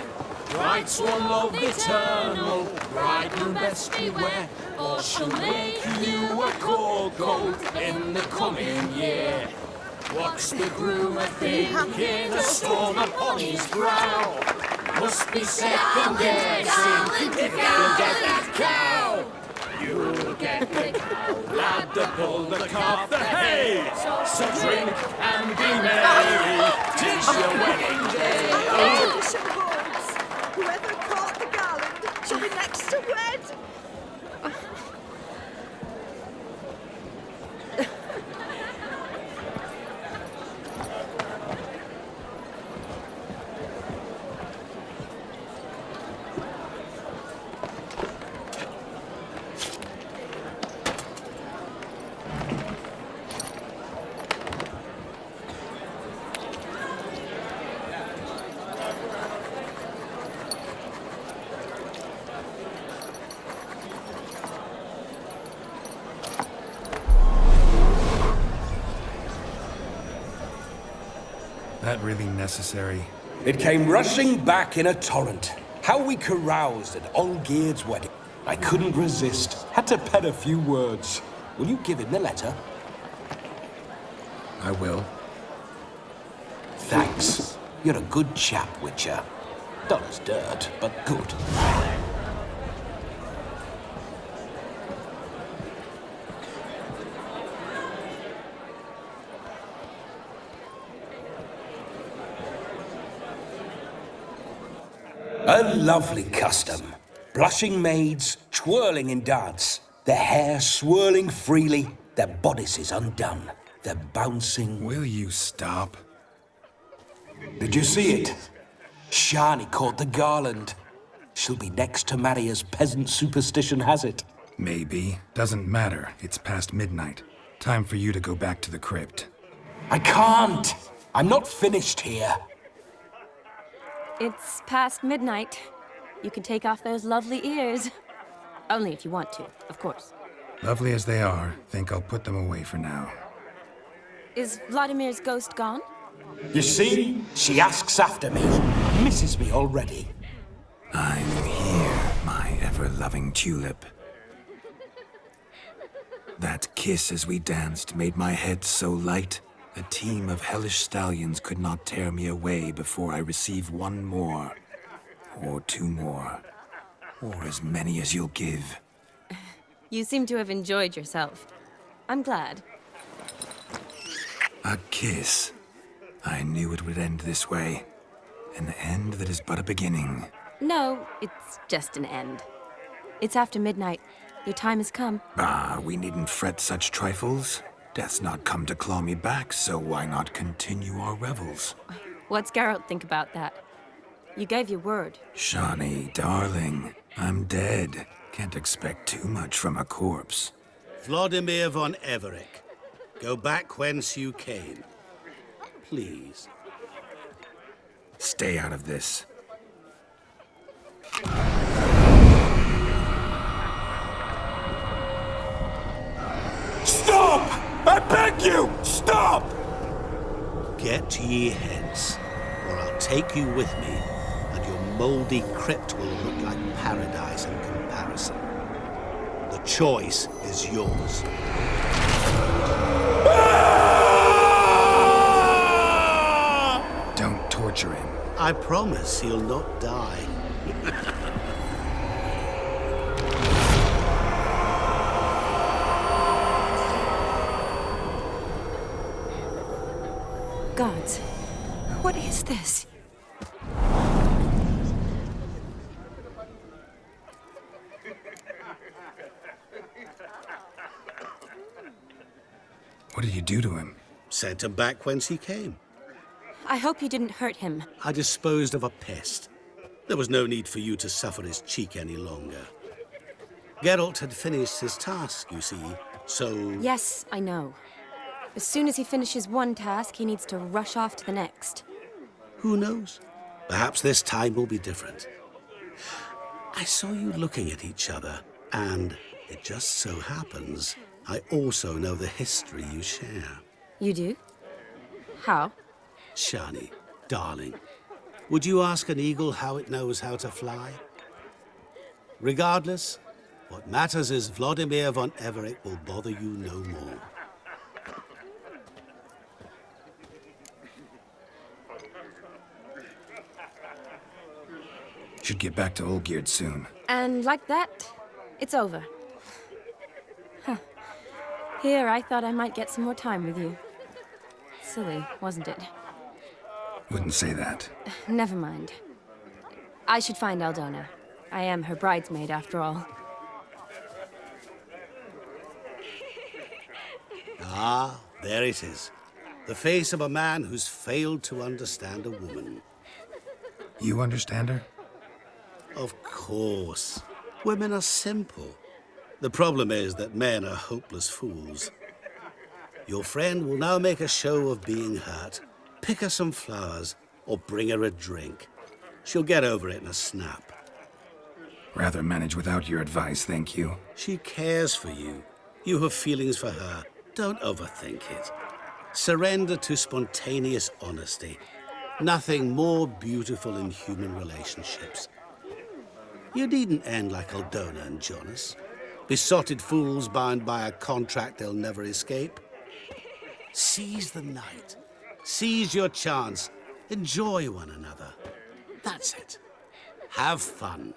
Writes one love eternal, bridegroom best beware, or she'll make you a cocoa in the coming year. What's the groom a-thinking, a storm upon his brow? Must be second guessing if you'll get that cow. You'll get the cow, lad, the bull, the calf, the hay. So drink and be merry, 'tis your wedding day. Oh. Whoever caught the garland shall be next to wed. that really necessary? It came rushing back in a torrent. How we caroused at Olgierd's wedding. I couldn't resist. Had to pen a few words. Will you give him the letter? I will. Thanks. You're a good chap, Wicher. Dull as dirt, but good. A lovely custom. Blushing maids, twirling in dance. Their hair swirling freely, their bodices undone. They're bouncing... Will you stop? Did you see it? Shani caught the garland. She'll be next to marry as peasant superstition has it. Maybe. Doesn't matter. It's past midnight. Time for you to go back to the crypt. I can't! I'm not finished here. It's past midnight. You can take off those lovely ears. Only if you want to, of course. Lovely as they are, think I'll put them away for now. Is Vladimir's ghost gone? You see? She asks after me. Misses me already. I'm here, my ever-loving tulip. That kiss as we danced made my head so light. A team of hellish stallions could not tear me away before I receive one more. Or two more. Or as many as you'll give. You seem to have enjoyed yourself. I'm glad. A kiss. I knew it would end this way. An end that is but a beginning. No, it's just an end. It's after midnight. Your time has come. Ah, we needn't fret such trifles. Death's not come to claw me back, so why not continue our revels? What's Geralt think about that? You gave your word. Shani, darling, I'm dead. Can't expect too much from a corpse. Vladimir von Everec, go back whence you came. Please. Stay out of this. Stop! I beg you! Stop! Get ye hence, or I'll take you with me, and your mouldy crypt will look like paradise in comparison. The choice is yours. Don't torture him. I promise he'll not die. Gods, what is this? What did you do to him? Sent him back whence he came. I hope you didn't hurt him. I disposed of a pest. There was no need for you to suffer his cheek any longer. Geralt had finished his task, you see, so... Yes, I know. As soon as he finishes one task, he needs to rush off to the next. Who knows? Perhaps this time will be different. I saw you looking at each other, and it just so happens I also know the history you share. You do? How? Shani, darling, would you ask an eagle how it knows how to fly? Regardless, what matters is Vladimir von Everec will bother you no more. Should get back to Olgierd soon. And like that, it's over. Huh. Here, I thought I might get some more time with you. Silly, wasn't it? Wouldn't say that. Never mind. I should find Aldona. I am her bridesmaid, after all. Ah, there it is. The face of a man who's failed to understand a woman. You understand her? Of course. Women are simple. The problem is that men are hopeless fools. Your friend will now make a show of being hurt, pick her some flowers, or bring her a drink. She'll get over it in a snap. Rather manage without your advice, thank you. She cares for you. You have feelings for her. Don't overthink it. Surrender to spontaneous honesty. Nothing more beautiful in human relationships. You needn't end like Aldona and Jonas. Besotted fools bound by a contract they'll never escape. Seize the night. Seize your chance. Enjoy one another. That's it. Have fun.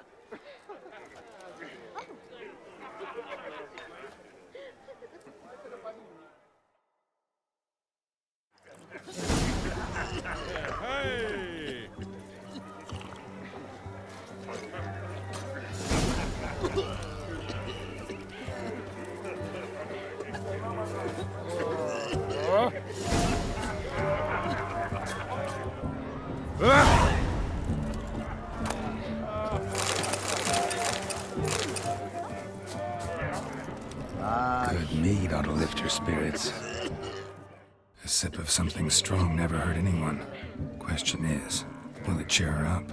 Good mead ought to lift your spirits. A sip of something strong never hurt anyone. Question is, will it cheer her up?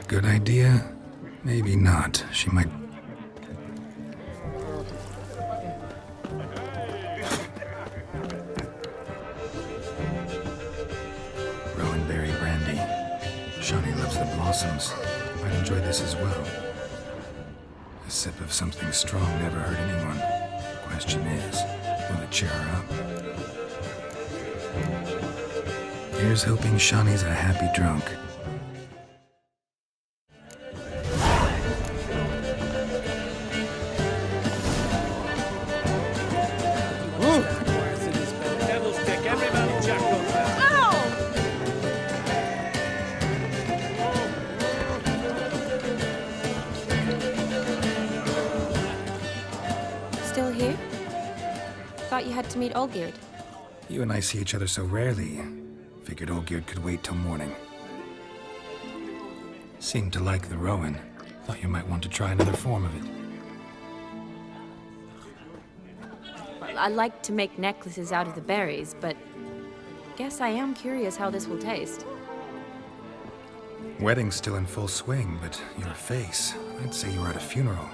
Good idea? Maybe not. She might... Rowan berry brandy. Shawnee loves the blossoms. Might enjoy this as well. A sip of something strong never hurt anyone. Question is, will it cheer her up? Here's hoping Shawnee's a happy drunk. Still here? Thought you had to meet Olgierd. You and I see each other so rarely. Figured Olgierd could wait till morning. Seemed to like the Rowan. Thought you might want to try another form of it. Well, I like to make necklaces out of the berries, but guess I am curious how this will taste. Wedding's still in full swing, but your face, I'd say you were at a funeral.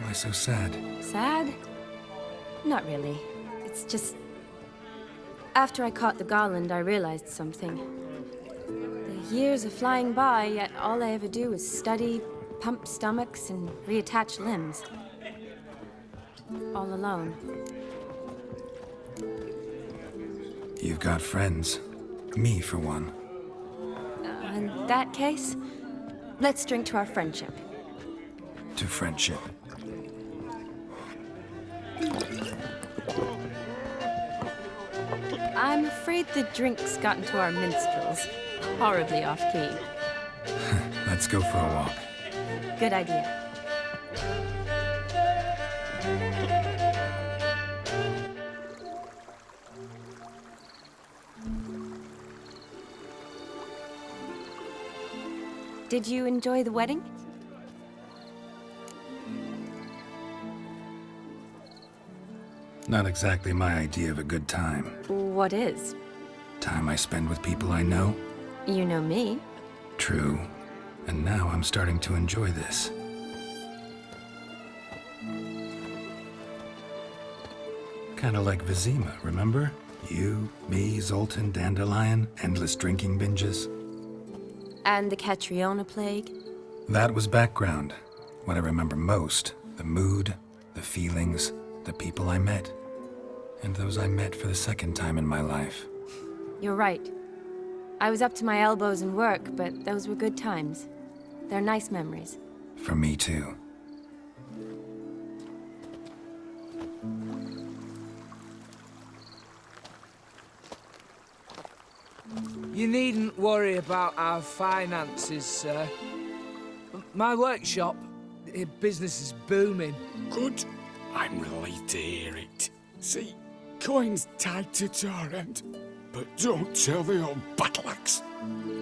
Why so sad? Sad? Not really. It's just... After I caught the garland, I realized something. The years are flying by, yet all I ever do is study, pump stomachs, and reattach limbs. All alone. You've got friends. Me, for one. In that case, let's drink to our friendship. To friendship. I'm afraid the drink's gotten to our minstrels. Horribly off-key. Let's go for a walk. Good idea. Did you enjoy the wedding? Not exactly my idea of a good time. What is? Time I spend with people I know. You know me. True. And now I'm starting to enjoy this. Kinda like Vizima, remember? You, me, Zoltan, Dandelion, endless drinking binges. And the Catriona plague? That was background. What I remember most, the mood, the feelings, the people I met. And those I met for the second time in my life. You're right. I was up to my elbows in work, but those were good times. They're nice memories. For me too. You needn't worry about our finances, sir. My workshop, business is booming. Good. I'm relieved to hear it. See, coin's tied to Torrent, but don't tell the old battle-axe.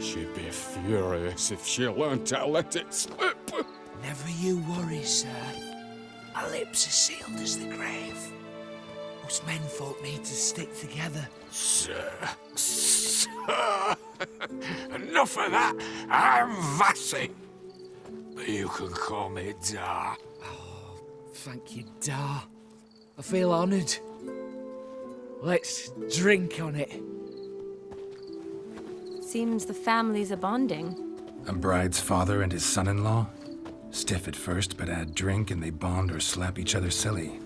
She'd be furious if she learned to let it slip. Never you worry, sir. Our lips are sealed as the grave. Us menfolk need to stick together. Sir. Enough of that. I'm Vassy. But you can call me Dar. Oh, thank you, Dar. I feel honoured. Let's drink on it. Seems the families are bonding. A bride's father and his son-in-law? Stiff at first, but add drink and they bond or slap each other silly.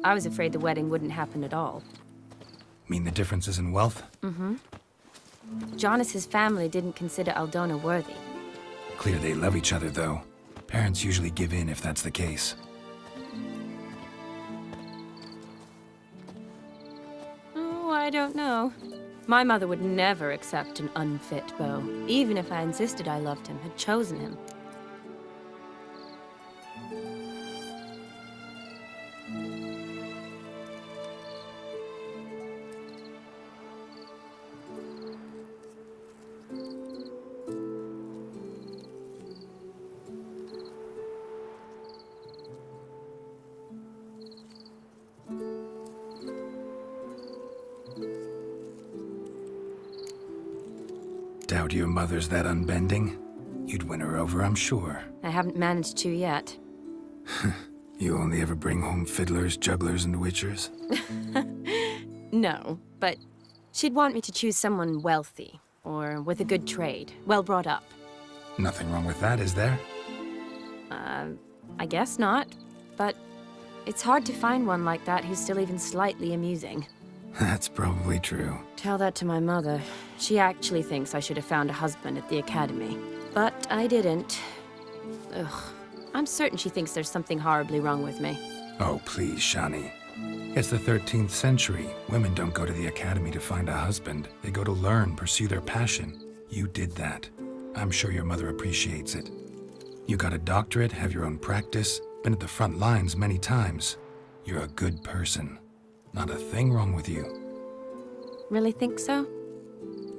I was afraid the wedding wouldn't happen at all. Mean the differences in wealth? Mm-hmm. Jonas's family didn't consider Aldona worthy. Clear they love each other, though. Parents usually give in if that's the case. Oh, I don't know. My mother would never accept an unfit beau, even if I insisted I loved him, had chosen him. Doubt your mother's that unbending? You'd win her over, I'm sure. I haven't managed to yet. You only ever bring home fiddlers, jugglers, and witchers? No, but she'd want me to choose someone wealthy, or with a good trade, well brought up. Nothing wrong with that, is there? I guess not, but it's hard to find one like that who's still even slightly amusing. That's probably true. Tell that to my mother. She actually thinks I should have found a husband at the academy. But I didn't. Ugh. I'm certain she thinks there's something horribly wrong with me. Oh, please, Shani. It's the 13th century. Women don't go to the academy to find a husband. They go to learn, pursue their passion. You did that. I'm sure your mother appreciates it. You got a doctorate, have your own practice, been at the front lines many times. You're a good person. Not a thing wrong with you. Really think so?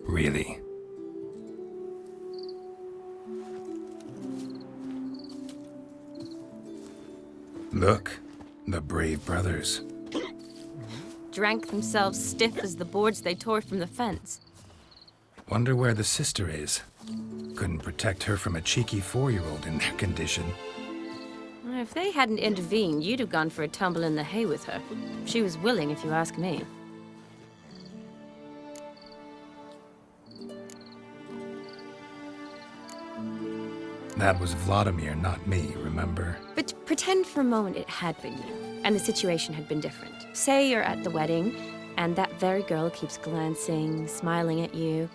Really. Look, the brave brothers. Drank themselves stiff as the boards they tore from the fence. Wonder where the sister is. Couldn't protect her from a cheeky 4-year-old in their condition. If they hadn't intervened, you'd have gone for a tumble in the hay with her. She was willing, if you ask me. That was Vladimir, not me, remember? But pretend for a moment it had been you, and the situation had been different. Say you're at the wedding, and that very girl keeps glancing, smiling at you.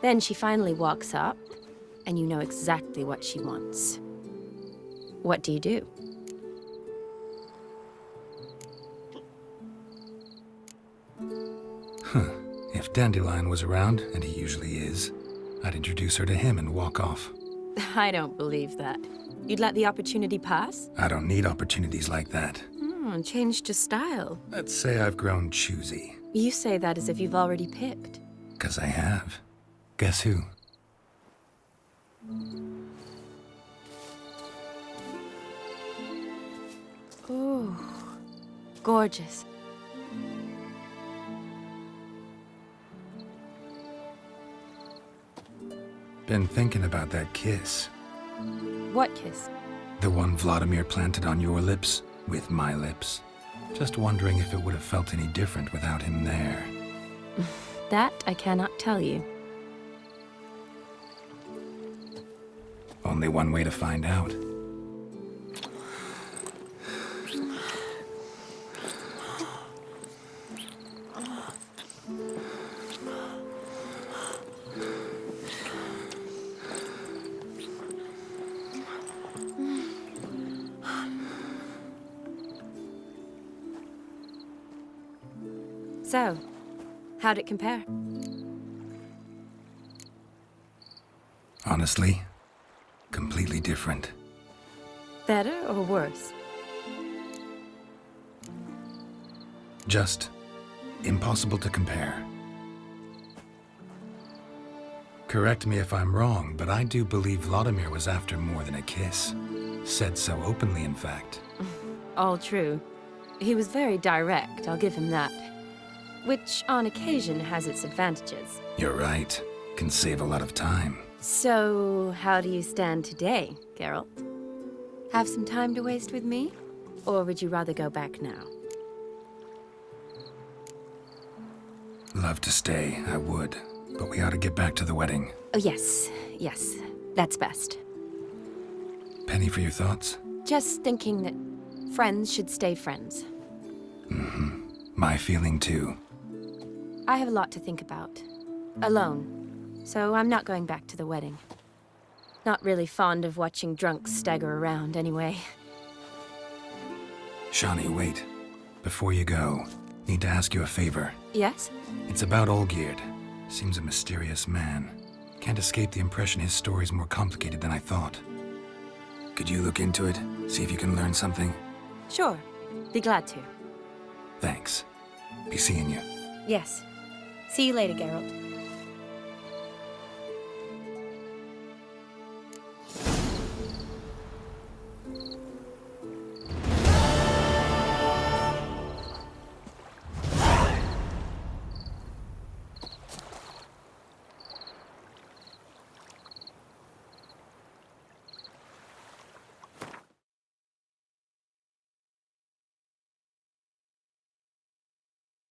Then she finally walks up, and you know exactly what she wants. What do you do? Huh. If Dandelion was around, and he usually is, I'd introduce her to him and walk off. I don't believe that. You'd let the opportunity pass? I don't need opportunities like that. Changed your style. Let's say I've grown choosy. You say that as if you've already picked. 'Cause I have. Guess who? Ooh, gorgeous. Been thinking about that kiss. What kiss? The one Vladimir planted on your lips, with my lips. Just wondering if it would have felt any different without him there. That I cannot tell you. Only one way to find out. So, how'd it compare? Honestly, completely different. Better or worse? Just impossible to compare. Correct me if I'm wrong, but I do believe Vladimir was after more than a kiss. Said so openly, in fact. All true. He was very direct, I'll give him that. Which, on occasion, has its advantages. You're right. Can save a lot of time. So, how do you stand today, Geralt? Have some time to waste with me? Or would you rather go back now? Love to stay, I would. But we ought to get back to the wedding. Oh, yes. Yes. That's best. Penny for your thoughts? Just thinking that friends should stay friends. My feeling too. I have a lot to think about. Alone. So I'm not going back to the wedding. Not really fond of watching drunks stagger around, anyway. Shawnee, wait. Before you go, need to ask you a favor. Yes? It's about Olgierd. Seems a mysterious man. Can't escape the impression his story's more complicated than I thought. Could you look into it? See if you can learn something? Sure. Be glad to. Thanks. Be seeing you. Yes. See you later, Geralt.